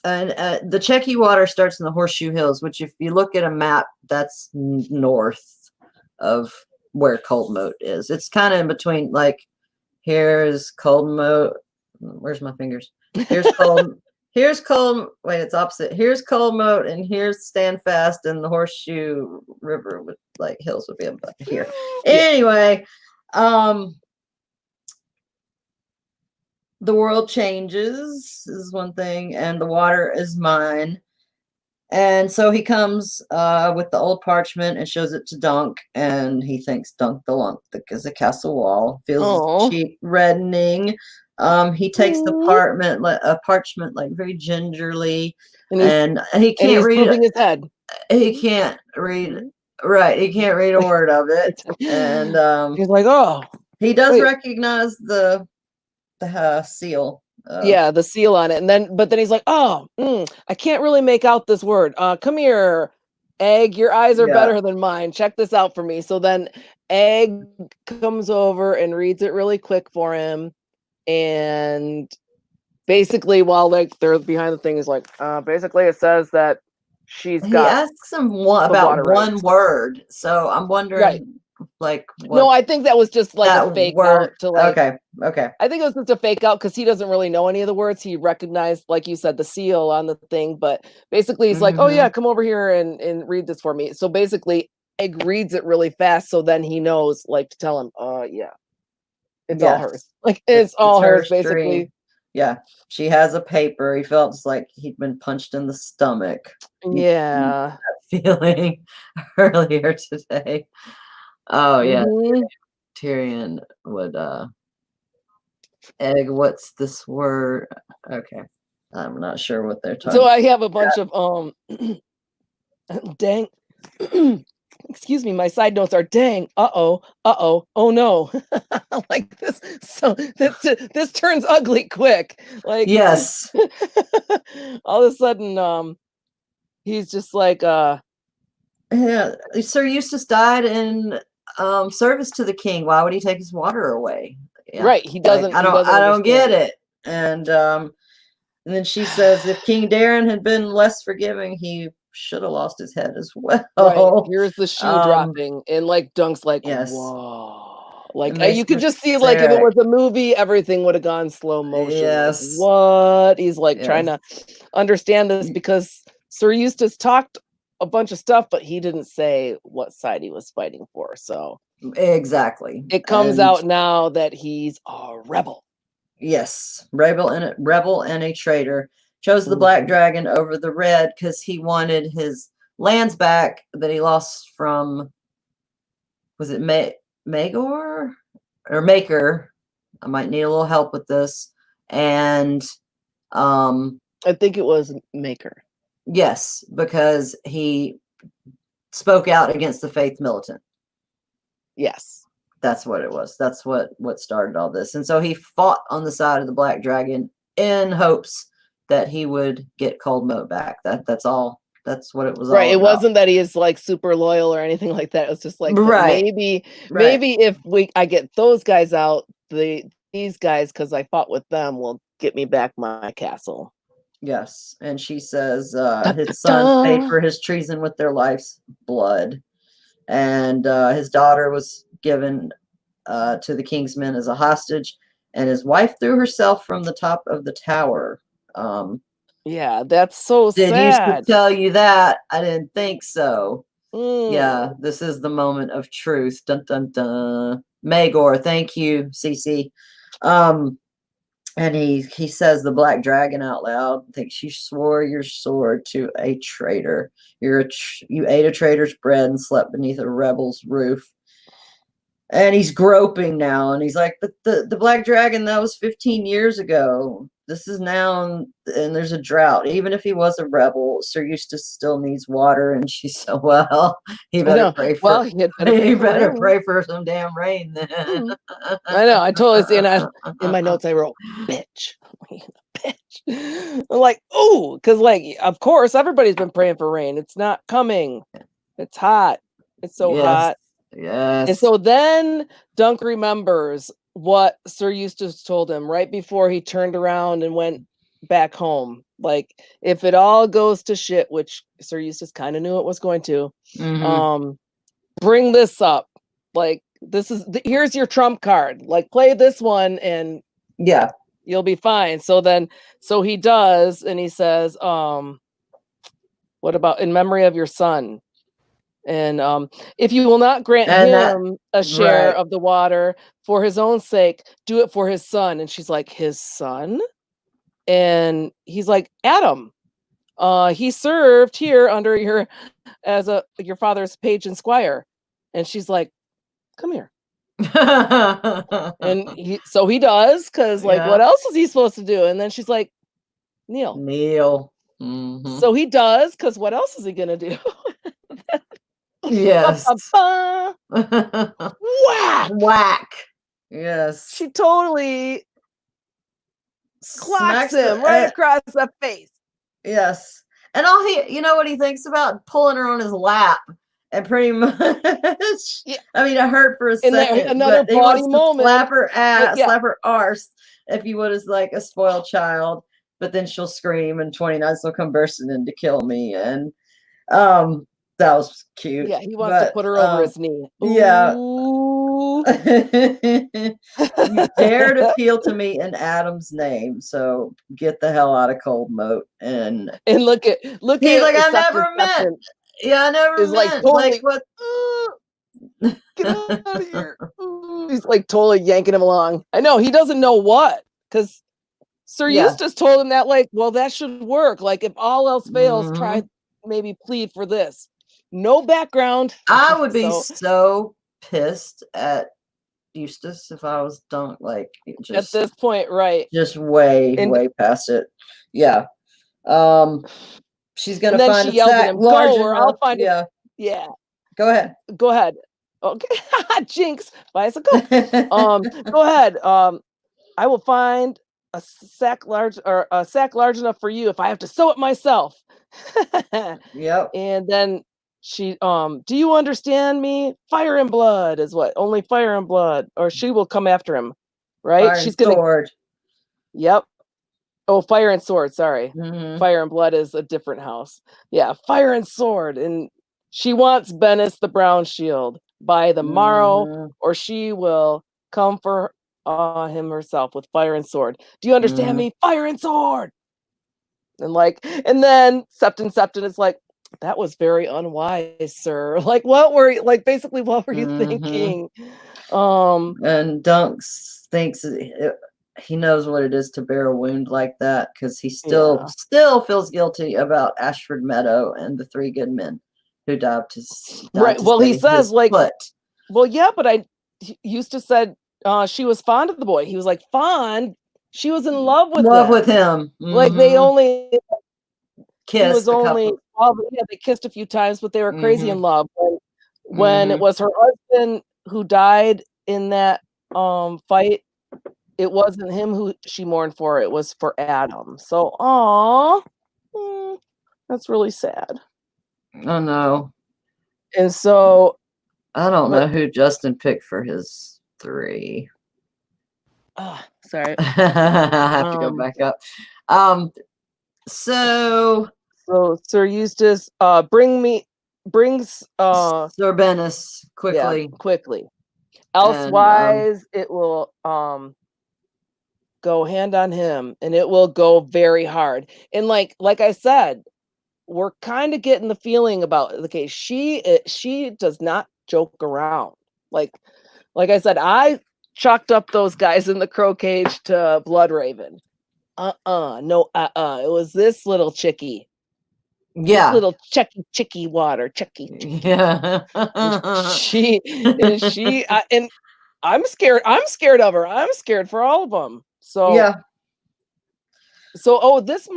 B: And the Chequy Water starts in the Horseshoe Hills, which if you look at a map, that's north of where Cold Moat is. It's kind of in between, like, here's Cold Moat. Where's my fingers? Here's Cold. Wait, it's opposite. Here's Cold Moat, and here's Standfast, and the Horseshoe River with like hills would be about here. Anyway, the world changes is one thing, and the water is mine. And so he comes with the old parchment and shows it to Dunk, and he thinks Dunk the Lump because the castle wall feels his cheek reddening. He takes the parchment like very gingerly, and he can't read it.
A: His head.
B: He can't read. Right, he can't read a word of it, and
A: he's like, "Oh."
B: He does recognize the seal.
A: The seal on it, but then he's like, "Oh, I can't really make out this word. Come here, Egg. Your eyes are better than mine. Check this out for me." So then Egg comes over and reads it really quick for him, and basically, while like they're behind the thing, is like, basically, it says that she's got.
B: He asks him about one word, so I'm wondering.
A: Right.
B: Like
A: no, I think that was just like a fake out to like.
B: Okay.
A: I think it was just a fake out because he doesn't really know any of the words. He recognized, like you said, the seal on the thing, but basically he's like, "Oh yeah, come over here and read this for me." So basically, Egg reads it really fast, so then he knows, like, to tell him, it's all hers. Like it's all hers, basically.
B: Yeah, she has a paper. He felt like he'd been punched in the stomach.
A: Yeah,
B: feeling earlier today. Oh yeah, Tyrion would Egg, what's this word? Okay, I'm not sure what they're talking.
A: So I have a bunch of dang. Excuse me, my side notes are dang, oh no. Like this. So this turns ugly quick. Like
B: yes.
A: All of a sudden, he's just like
B: yeah, Sir Eustace died in service to the king. Why would he take his water away? Yeah.
A: Right, he doesn't.
B: Like, I don't get it. And then she says, if King Darren had been less forgiving, he should have lost his head as well.
A: Right. Here's the shoe dropping, and like Dunk's like,
B: yes.
A: whoa. Like you could just see, like, if it was a movie, everything would have gone slow motion.
B: Yes.
A: Like, what? He's like trying to understand this because Sir Eustace talked a bunch of stuff, but he didn't say what side he was fighting for. So
B: exactly,
A: it comes out now that he's a rebel.
B: Yes, rebel and a traitor. Chose the black dragon over the red because he wanted his lands back that he lost from. Was it Magor or Maker? I might need a little help with this. And
A: I think it was Maker.
B: Yes, because he spoke out against the Faith Militant.
A: Yes.
B: That's what it was. That's what started all this. And so he fought on the side of the black dragon in hopes that he would get Cold Moat back. That's all. That's what it was.
A: Right.
B: All
A: it
B: about.
A: Wasn't that he is like super loyal or anything like that. It was just like maybe if I get those guys out, these guys, because I fought with them, will get me back my castle.
B: Yes. And she says his son paid for his treason with their life's blood. And his daughter was given to the king's men as a hostage, and his wife threw herself from the top of the tower.
A: Yeah, that's so
B: sad. Did Eustace tell you that? I didn't think so. Yeah, this is the moment of truth. Dun dun dun. Magor, thank you, Cece. And he says the black dragon out loud. Thinks you swore your sword to a traitor. You ate a traitor's bread and slept beneath a rebel's roof. And he's groping now, and he's like, but the black dragon, that was 15 years ago. This is now, and there's a drought. Even if he was a rebel, Sir Eustace still needs water. And she's so, well, he better pray for. Well, he better pray for some damn rain then.
A: I know. I totally see, and in my notes I wrote, bitch. Bitch. I'm like, oh, because like, of course, everybody's been praying for rain. It's not coming. It's hot. It's so hot.
B: Yes.
A: And so then Dunk remembers what Sir Eustace told him right before he turned around and went back home. Like, if it all goes to shit, which Sir Eustace kind of knew it was going to, bring this up. Like, here's your trump card. Like, play this one and you'll be fine. So he does, and he says, what about in memory of your son? And if you will not grant him a share of the water for his own sake, do it for his son. And she's like, his son? And he's like, Adam. He served here under your father's page and squire. And she's like, come here. And he does, because like, what else is he supposed to do? And then she's like, kneel. So he does, because what else is he gonna do?
B: Yes.
A: Whack.
B: Yes.
A: She totally clocks him right across the face.
B: Yes. And all you know what he thinks about? Pulling her on his lap. And pretty much, I mean, it hurt for a second.
A: Another body moment.
B: Slap her ass, slap her arse, if you would, as like a spoiled child. But then she'll scream, and 29 will come bursting in to kill me. And that was cute.
A: Yeah, he wants to put her over his knee.
B: Yeah. You dared appeal to me in Adam's name, so get the hell out of Cold Moat. And
A: look at
B: he's like, I never meant. Yeah, I never meant.
A: Like, totally,
B: like what?
A: Get out of here. He's like totally yanking him along. I know, he doesn't know what, because Sir Eustace told him that, like, well, that should work. Like, if all else fails, try maybe plead for this. No background.
B: I would be so pissed at Eustace if I was Dunk, like, just
A: at this point, right?
B: Just way past it. Yeah. She's gonna find a sack large enough. I'll find it.
A: Yeah.
B: Go ahead.
A: Okay. Jinx. Bicycle. Go ahead. I will find a sack large enough for you if I have to sew it myself.
B: Yep.
A: And then she, do you understand me? Fire and blood is what? Only fire and blood, or she will come after him, right?
B: She's gonna. Sword.
A: Yep. Oh, fire and sword. Sorry. Fire and blood is a different house. Yeah, fire and sword. And she wants Bennis the Brown Shield. by the morrow, or she will come for him herself with fire and sword. Do you understand me? Fire and sword. And then Septon is like, that was very unwise, sir. Like, what were you, like, basically, what were you thinking?
B: And Dunks thinks he knows what it is to bear a wound like that, because he still feels guilty about Ashford Meadow and the 3 good men who died to
A: right. Well, he says like, well, yeah, but Eustace said she was fond of the boy. He was like, fond. She was in love with
B: him.
A: Like they only
B: kissed.
A: He was only they kissed a few times, but they were crazy in love. When it was her husband who died in that fight, it wasn't him who she mourned for, it was for Adam. So that's really sad.
B: Oh no.
A: And so
B: I don't know who Justin picked for his 3.
A: Sorry.
B: I have to go back up. So
A: Sir Eustace brings
B: Sir Bennis
A: quickly. Elsewise, it will go hand on him, and it will go very hard. And like I said, we're kind of getting the feeling about, okay, she does not joke around. Like I said, I chalked up those guys in the crow cage to Bloodraven. No, it was this little chickie.
B: Yeah,
A: this little chicky water, chicky.
B: Yeah,
A: and I'm scared. I'm scared of her. I'm scared for all of them. So
B: yeah.
A: So this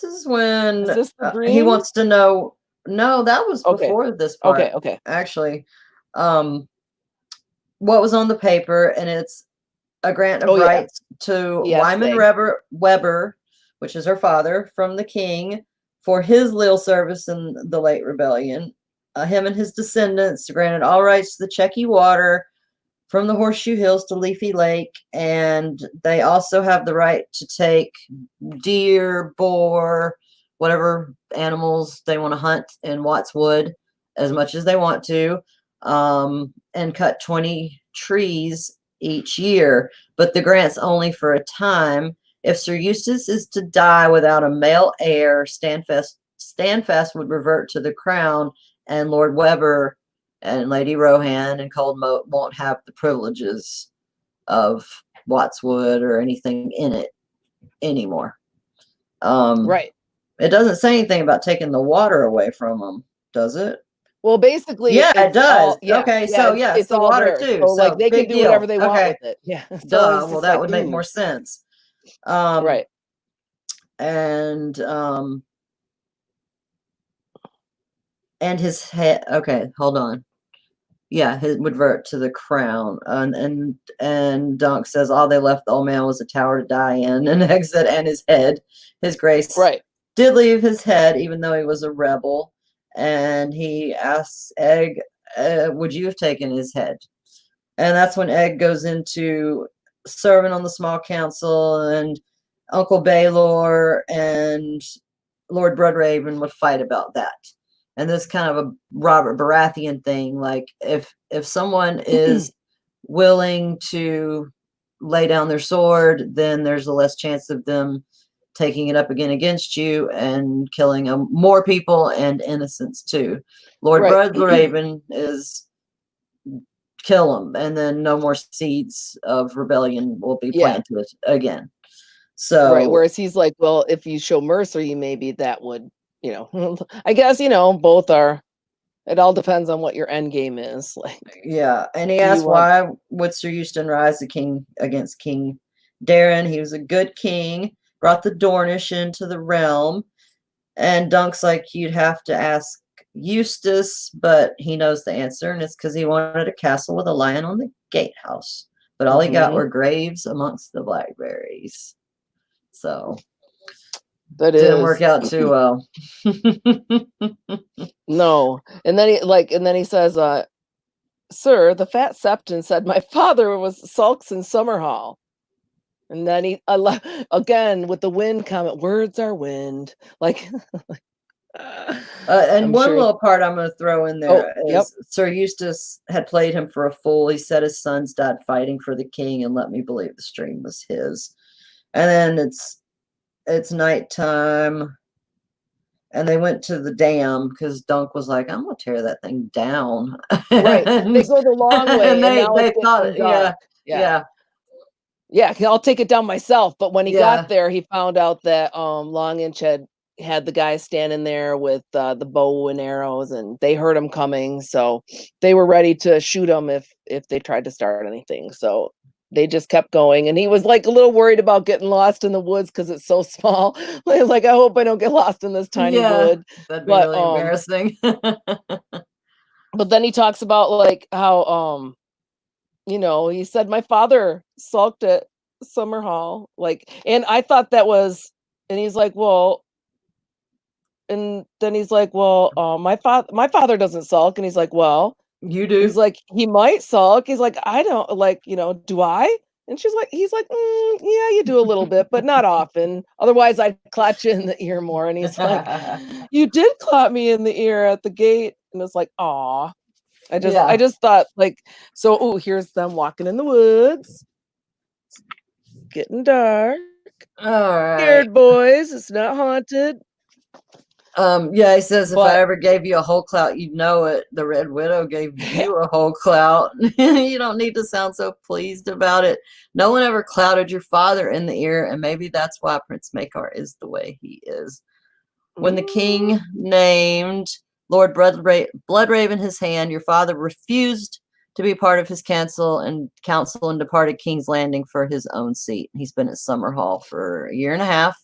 B: is when
A: is this the dream?
B: He wants to know. No, that was before this part.
A: Okay.
B: Actually, what was on the paper, and it's a grant of rights to Wyman Weber, which is her father, from the king for his leal service in the late rebellion. Him and his descendants granted all rights to the Chequy Water from the Horseshoe Hills to Leafy Lake, and they also have the right to take deer, boar, whatever animals they want to hunt in Wattswood as much as they want to, and cut 20 trees each year. But the grant's only for a time. If Sir Eustace is to die without a male heir, Standfast would revert to the crown, and Lord Weber and Lady Rohan and Coldmoat won't have the privileges of Wattswood or anything in it anymore.
A: Right.
B: It doesn't say anything about taking the water away from them, does it?
A: Well, basically,
B: yeah, it does. It's the water
A: there.
B: too.
A: So like they can do whatever they want with it. Yeah.
B: So well, that would make more sense.
A: Right.
B: And his head. Okay, hold on. Yeah, his would revert to the crown. And Dunk says all they left the old man was a tower to die in, and exit, and his head. His grace did leave his head, even though he was a rebel. And he asks Egg, would you have taken his head? And that's when Egg goes into serving on the small council, and Uncle Baylor and Lord Bloodraven would fight about that. And this kind of a Robert Baratheon thing, like if someone is willing to lay down their sword, then there's a less chance of them taking it up again against you and killing more people and innocents too. Lord Bloodraven is kill them, and then no more seeds of rebellion will be planted again. So
A: whereas he's like, well, if you show mercy, maybe that would, I guess, both are. It all depends on what your end game is. Like,
B: and he asked why would Sir Eustace rise the king against King Darren? He was a good king, brought the Dornish into the realm. And Dunk's like, you'd have to ask Eustace, but he knows the answer, and it's because he wanted a castle with a lion on the gatehouse. But all he got were graves amongst the blackberries. So
A: that
B: didn't work out too well.
A: No. And then he says, sir, the fat Septon said my father was sulks in Summerhall. And then he again with the wind comment, words are wind. Like
B: And one
A: sure
B: little part I'm going to throw in there is
A: yep.
B: Sir Eustace had played him for a fool. He said his sons died fighting for the king and let me believe the stream was his. And then it's nighttime and they went to the dam because Dunk was like, I'm going to tear that thing down.
A: Right. They go the long way.
B: And
A: now
B: they
A: it's
B: thought,
A: getting dark.
B: yeah.
A: Yeah, I'll take it down myself. But when he
B: Yeah.
A: got there, he found out that Longinch had the guy standing there with the bow and arrows, and they heard him coming, so they were ready to shoot him if they tried to start anything. So they just kept going, and he was like a little worried about getting lost in the woods because it's so small. Like, I hope I don't get lost in this tiny wood.
B: That'd be really embarrassing.
A: But then he talks about like how he said my father sulked at Summerhall, like, and I thought that was, and he's like, well, and then he's like, well, my father doesn't sulk, and he's like, well,
B: you do.
A: He's like, he might sulk. He's like, I don't, like, do I? And he's like, yeah, you do a little bit, but not often. Otherwise, I'd clap you in the ear more. And he's like, you did clap me in the ear at the gate, and it's like, aw. I just thought, like, so here's them walking in the woods. It's getting dark.
B: All right.
A: Scared boys. It's not haunted.
B: He says, if I ever gave you a whole clout, you'd know it. The Red Widow gave you a whole clout. You don't need to sound so pleased about it. No one ever clouted your father in the ear, and maybe that's why Prince Maekar is the way he is. When the king named Lord Bloodraven his hand, your father refused to be part of his council and departed King's Landing for his own seat. He's been at Summerhall for a year and a half.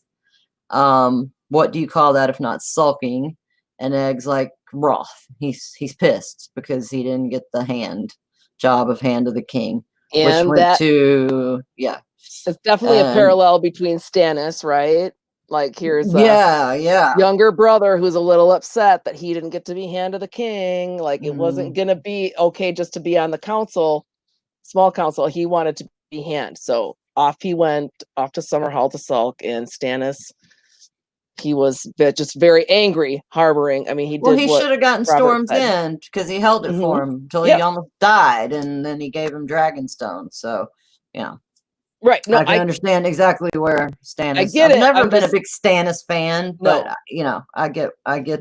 B: What do you call that if not sulking? And Egg's like, wroth. He's pissed because he didn't get the job of Hand of the King.
A: And
B: which went to
A: it's definitely a parallel between Stannis, right? Like, here's younger brother who's a little upset that he didn't get to be Hand of the King. Like, it wasn't gonna be okay just to be on the council, small council. He wanted to be Hand, so off he went, off to Summerhall to sulk. And Stannis, he was just very angry, harboring. I mean, he
B: should have gotten Storm's End because he held it for him until he almost died, and then he gave him Dragonstone. So, right. No, I can understand exactly where Stannis. I get it. I've never been a big Stannis fan, but I get.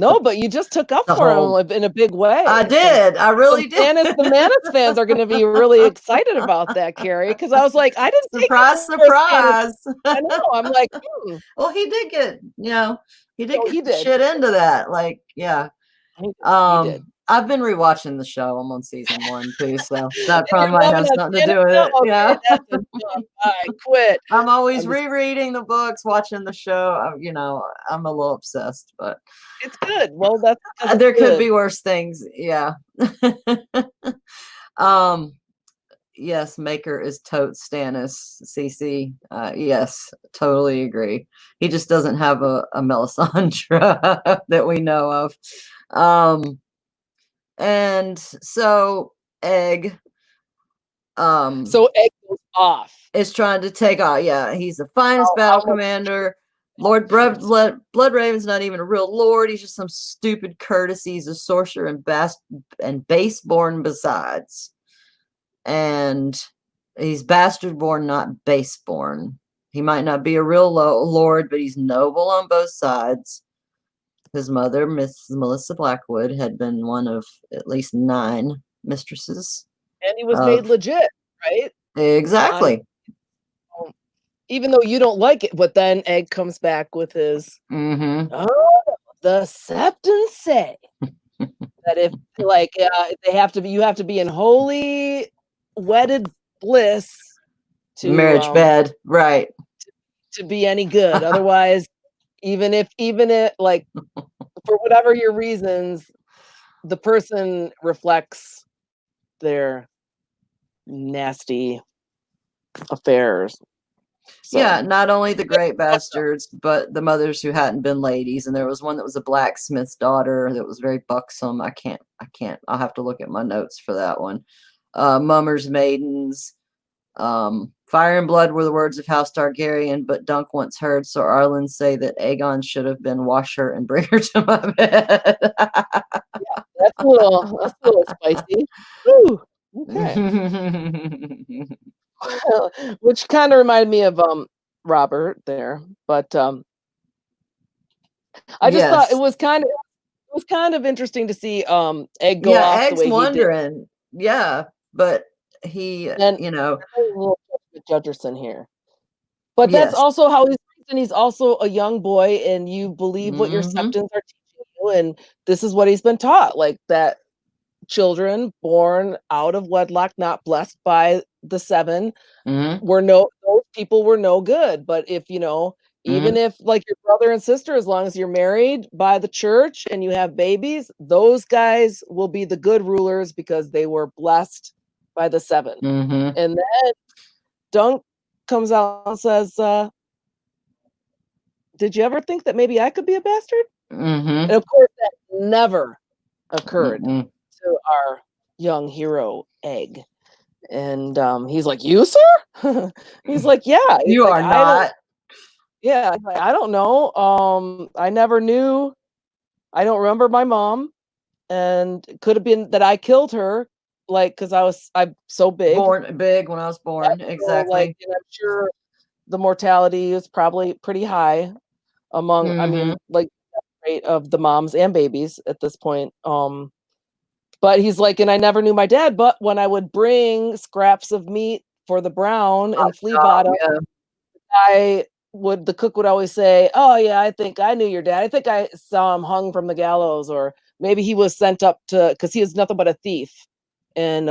A: No, but you just took up for him in a big way.
B: I did. I really did.
A: Stannis, the Manus fans are going to be really excited about that, Carrie, because I was like, I didn't
B: surprise.
A: I know. I'm like,
B: well, he did get, he did shit into that. Like,
A: he did.
B: I've been rewatching the show. I'm on season 1 too, so that probably might have something to do with it. Yeah,
A: I quit.
B: I'm always rereading the books, watching the show. I'm a little obsessed, but
A: it's good. Well, that's
B: there could be worse things. Yeah. Yes, Maker is tote Stannis. CC. Yes, totally agree. He just doesn't have a Melisandre that we know of. And so Egg
A: Egg goes off.
B: Is trying to take off. Yeah, he's the finest battle commander. Lord Bloodraven's not even a real lord. He's just some stupid courtesy. He's a sorcerer and base-born besides. And he's bastard-born, not base-born. He might not be a real lord, but he's noble on both sides. His mother, Miss Melissa Blackwood, had been one of at least 9 mistresses.
A: And he was made legit, right?
B: Exactly.
A: Even though you don't like it, but then Egg comes back with his, the Septon say that if, like, you have to be in holy wedded bliss to
B: marriage bed, right?
A: To be any good. Otherwise, even if like, for whatever your reasons, the person reflects their nasty affairs. So. Yeah,
B: not only the great bastards, but the mothers who hadn't been ladies. And there was one that was a blacksmith's daughter that was very buxom. I can't. I'll have to look at my notes for that one. Mummers, maidens, Fire and blood were the words of House Targaryen, but Dunk once heard Sir Arlen say that Aegon should have been wash her and bring her to my bed.
A: That's a little spicy. Whew. Okay. Which kind of reminded me of Robert there, but I just thought it was kind of interesting to see Egg go off
B: Egg's
A: the way
B: wondering.
A: he did.
B: Yeah, but he,
A: you know, Judgerson here, but that's also how he's. And he's also a young boy, and you believe what your septons are teaching you, and this is what he's been taught, like that children born out of wedlock, not blessed by the seven, those people were no good. But if, you know, even if like your brother and sister, as long as you're married by the church and you have babies, those guys will be the good rulers because they were blessed by the seven. And then Dunk comes out and says, did you ever think that maybe I could be a bastard? And of course, that never occurred to our young hero, Egg. And he's like, you, sir? He's like, yeah.
B: You are not.
A: Yeah, I don't know. I never knew. I don't remember my mom. And it could have been that I killed her, like, because I'm so big.
B: Born big when I was born, exactly.
A: Like, and I'm sure the mortality is probably pretty high among, I mean, like, rate of the moms and babies at this point. But he's like, and I never knew my dad, but when I would bring scraps of meat for the brown and flea bottom, the cook would always say, oh yeah, I think I knew your dad. I think I saw him hung from the gallows, or maybe he was sent up to, because he was nothing but a thief, and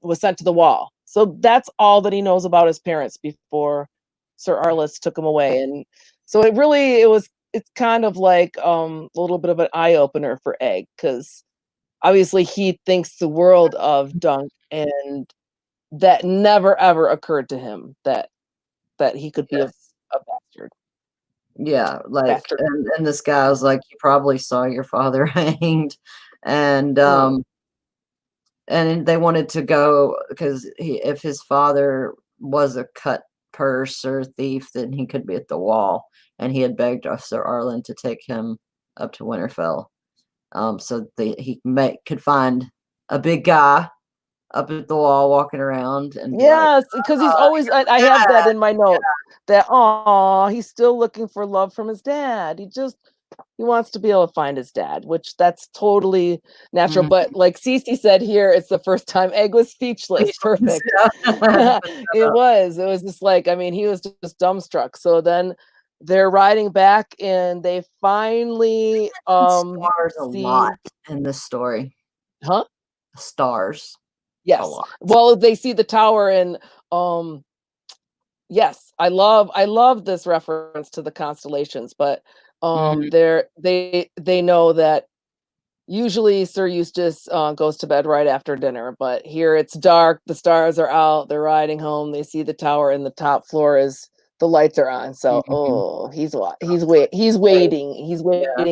A: was sent to the wall. So that's all that he knows about his parents before Sir Arliss took him away. And so it's kind of like a little bit of an eye-opener for Egg, because obviously he thinks the world of Dunk, and that never ever occurred to him that he could be a bastard.
B: Yeah, like and this guy was like, you probably saw your father hanged, and they wanted to go because if his father was a cut purse or thief, then he could be at the wall, and he had begged Sir Arlen to take him up to Winterfell, so he could find a big guy up at the wall walking around. And
A: yes, because he's always, I have that in my note, that he's still looking for love from his dad. He wants to be able to find his dad, which that's totally natural. But like Cece said here, it's the first time Egg was speechless. Perfect. It was just like, I mean, he was just dumbstruck. So then they're riding back, and they finally
B: stars a lot in this story. Stars.
A: Yes. Well, they see the tower, and yes, I love this reference to the constellations, but they know that usually Sir Eustace goes to bed right after dinner, but here it's dark, the stars are out, they're riding home, they see the tower, and the top floor the lights are on. So he's waiting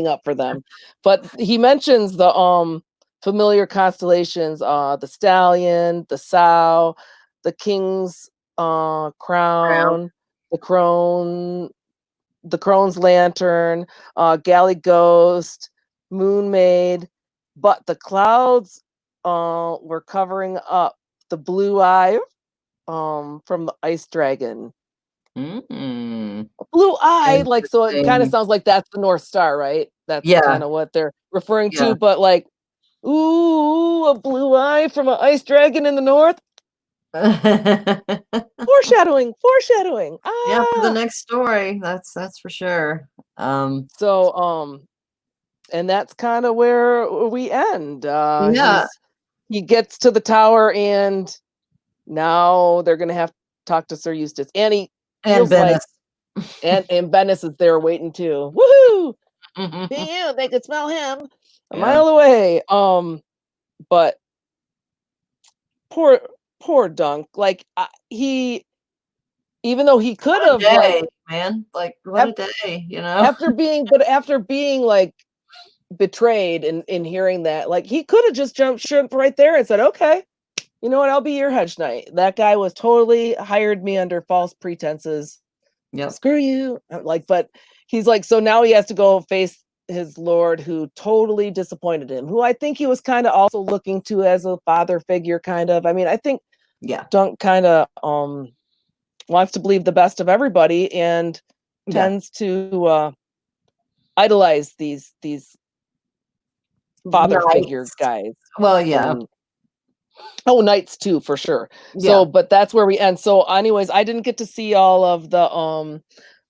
A: up for them. But he mentions the familiar constellations, the stallion, the sow, the king's crown, the crone's lantern, galley ghost, moon maid, but the clouds were covering up the blue eye from the ice dragon. Blue eye, like, so it kind of sounds like that's the North Star, right? That's kind of what they're referring to, but like, ooh, a blue eye from an ice dragon in the north. Foreshadowing.
B: Yeah, for the next story, that's for sure.
A: So and that's kind of where we end. He gets to the tower, and now they're gonna have to talk to Sir Eustace, and Bennis. And Bennis is there waiting too. Woohoo! Yeah, they could smell him a mile away. But poor Dunk. Like even though he could have, like,
B: man, like, what a day, you know.
A: After being like betrayed and in hearing that, like, he could have just jumped ship right there and said, okay, you know what? I'll be your hedge knight. That guy was totally hired me under false pretenses.
B: Yeah.
A: Screw you. Like, but he's like, so now he has to go face his lord who totally disappointed him, who I think he was kind of also looking to as a father figure, kind of. I mean, I think Dunk kind of wants to believe the best of everybody and tends to idolize these father figure guys.
B: Well, yeah.
A: Knights too, for sure. So, but that's where we end. So anyways, I didn't get to see all of the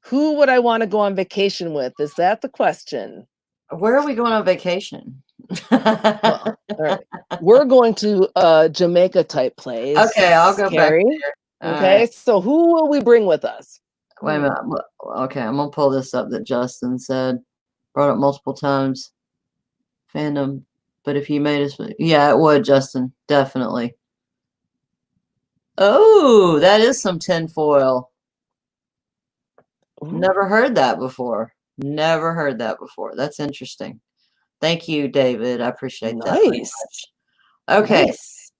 A: who would I want to go on vacation with? Is that the question?
B: Where are we going on vacation?
A: Well, all right. We're going to Jamaica type place.
B: Okay, I'll go
A: Carrie.
B: back there.
A: Okay, so who will we bring with us?
B: Wait a minute. Okay, I'm gonna pull this up that Justin said, brought up multiple times. Fandom, but if you made us, yeah, it would, Justin, definitely. Oh, that is some tinfoil. Never heard that before. Never heard that before. That's interesting. Thank you, David. I appreciate that very much. Okay.
A: Nice.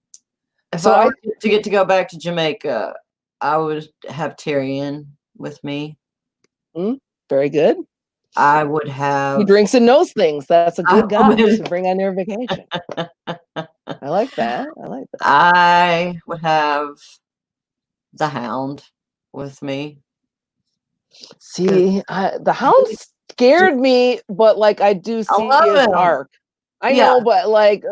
B: If I were to get to go back to Jamaica, I would have Tyrion with me.
A: Very good.
B: I would have.
A: He drinks and knows things. That's a good guy to bring on your vacation. I like that. I like that.
B: I would have the Hound with me.
A: See, the Hound scared me, but like I do see his arc. I know, but like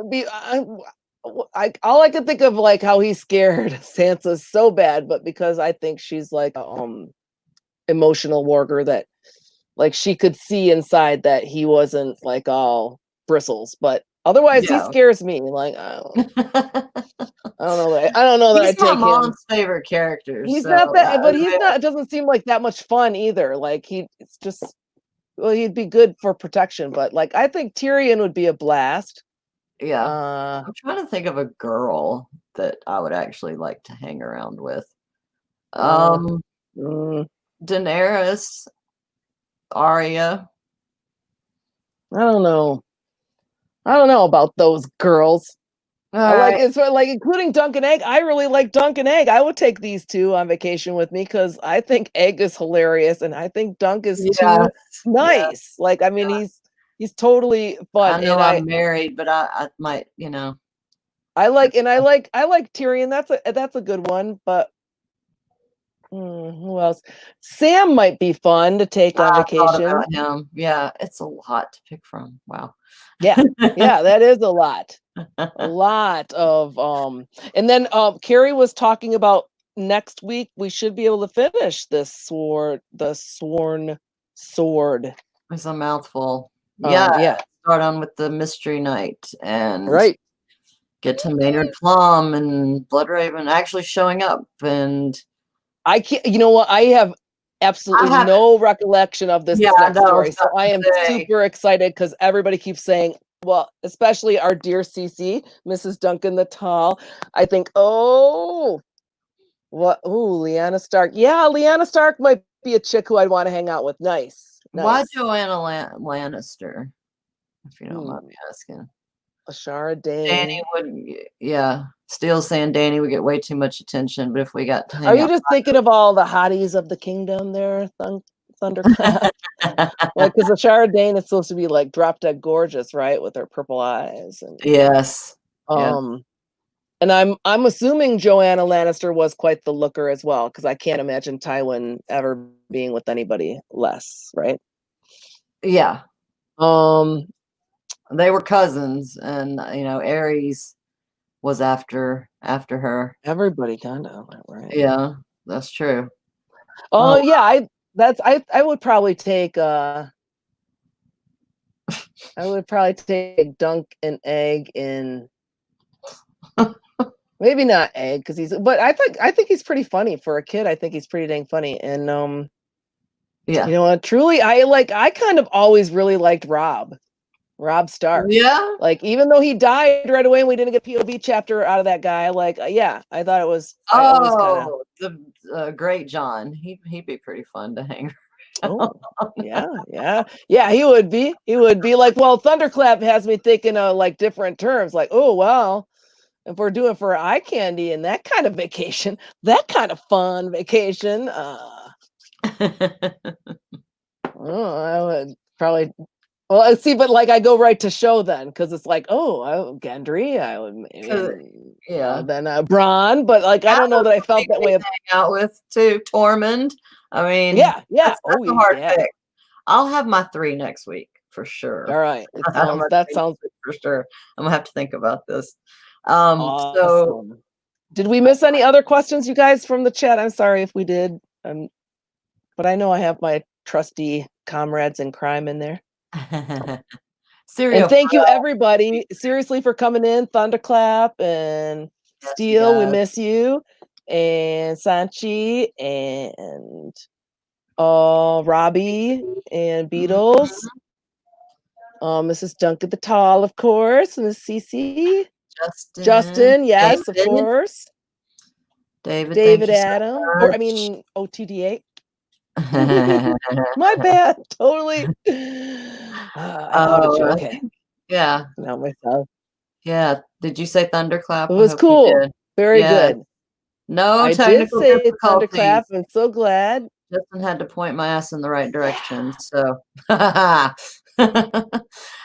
A: all I can think of like how he scared Sansa so bad, but because I think she's like emotional warrior that like she could see inside that he wasn't like all bristles, but otherwise he scares me. Like I don't know that I take him.
B: Mom's favorite character.
A: He's not that, but he's not. It doesn't seem like that much fun either. Like it's just. Well, he'd be good for protection, but like I think Tyrion would be a blast.
B: Yeah. I'm trying to think of a girl that I would actually like to hang around with. Daenerys, Arya.
A: I don't know about those girls. It's like including Dunk and Egg. I really like Dunk and Egg. I would take these two on vacation with me because I think Egg is hilarious and I think Dunk is too nice. Like I mean, he's totally fun.
B: I know I'm married, but I might,
A: I like Tyrion. That's a good one. But who else? Sam might be fun to take on vacation.
B: Thought about him. Yeah, it's a lot to pick from. Wow.
A: Yeah, that is a lot. A lot of and then Carrie was talking about next week we should be able to finish the Sworn Sword.
B: It's a mouthful. Start on with the Mystery Knight and get to Maynard Plum and Bloodraven actually showing up. And
A: I can't, you know what, I have absolutely no recollection of this next story, so I am super excited because everybody keeps saying, well, especially our dear Cece, Mrs. Duncan the Tall. I think, Lyanna Stark. Yeah, Lyanna Stark might be a chick who I'd want to hang out with. Nice.
B: Why Joanna Lannister? If you don't mind me asking.
A: Ashara Dane.
B: Dany would, Steele saying Dany would get way too much attention, but if we got to hang
A: Are you just thinking of all the hotties of the kingdom there, Thunderclap? Like, because Ashara Dane is supposed to be like drop dead gorgeous, right, with her purple eyes. And,
B: yes.
A: And I'm assuming Joanna Lannister was quite the looker as well, because I can't imagine Tywin ever being with anybody less, right?
B: Yeah. They were cousins, and Aerys was after her.
A: Everybody kind of, right?
B: Yeah, that's true.
A: Oh yeah, I would probably take Dunk and Egg in. Maybe not Egg because but I think he's pretty funny for a kid. I think he's pretty dang funny, and you know what? Truly, I kind of always really liked Robb Stark.
B: Yeah,
A: like even though he died right away and we didn't get POV chapter out of that guy, I thought it was.
B: The great John. He'd be pretty fun to hang.
A: Yeah, he would be like, well, Thunderclap has me thinking of like different terms, like, oh well. if we're doing for eye candy and that kind of vacation, that kind of fun vacation, I would probably. Well, see, but like I go right to show then because it's like, Gendry, I would maybe, then Bronn, but like I don't know that I felt that way.
B: Hang out with too Tormund. I mean,
A: yeah.
B: That's a hard pick. I'll have my 3 next week for sure.
A: All right, that sounds
B: for sure. I'm gonna have to think about this.
A: Awesome.
B: So,
A: did we miss any other questions, you guys, from the chat? I'm sorry if we did, but I know I have my trusty comrades in crime in there. And thank you everybody seriously for coming in. Thunderclap and Steel, we miss you, and Sanchi and Robbie and Beatles, Mrs. Duncan the Tall, of course, and Miss Cece, Justin, yes, David. Of course, David Adam, or I mean OTDA. My bad, totally. Okay.
B: Yeah.
A: Not myself.
B: Yeah. Did you say Thunderclap?
A: It was cool. Very good.
B: No technical
A: difficulties. Thunderclap. I'm so glad.
B: Justin had to point my ass in the right direction. So, all right.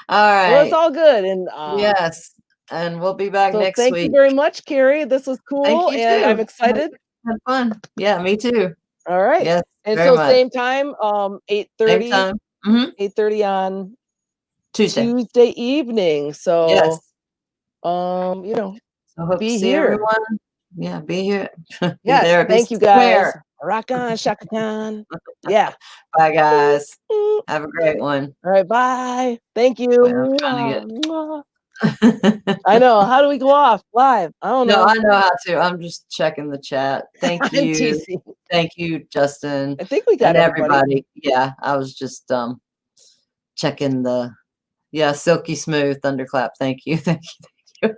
A: Well, it's all good. And
B: yes. And we'll be back next week.
A: Thank you very much, Carrie. This was cool.
B: Thank you
A: and
B: too.
A: I'm excited.
B: Had fun. Yeah, me too.
A: All right.
B: Yes.
A: And so same time, 8:30. 8:30 on Tuesday evening. So
B: yes.
A: So
B: hope to see everyone. Yeah, be here.
A: Yeah.
B: There.
A: Thank you guys. Rock on, Shaka Khan. Yeah.
B: Bye guys. Have a great one.
A: All right, bye. Thank you.
B: Well,
A: I know. How do we go off live? I don't know.
B: No, I know how to. I'm just checking the chat. Thank you. Thank you, Justin.
A: I think we got
B: everybody. Yeah, I was just checking the silky smooth Thunderclap. Thank you. Thank you.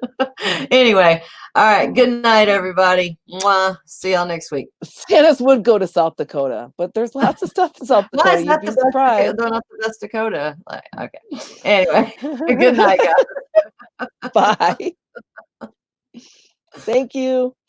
B: Anyway, all right. Good night, everybody. Mwah. See y'all next week.
A: Stannis would go to South Dakota, but there's lots of stuff in South Dakota.
B: Why is that the best? They're not the best Dakota. Okay. Anyway, good night, guys.
A: Bye. Thank you.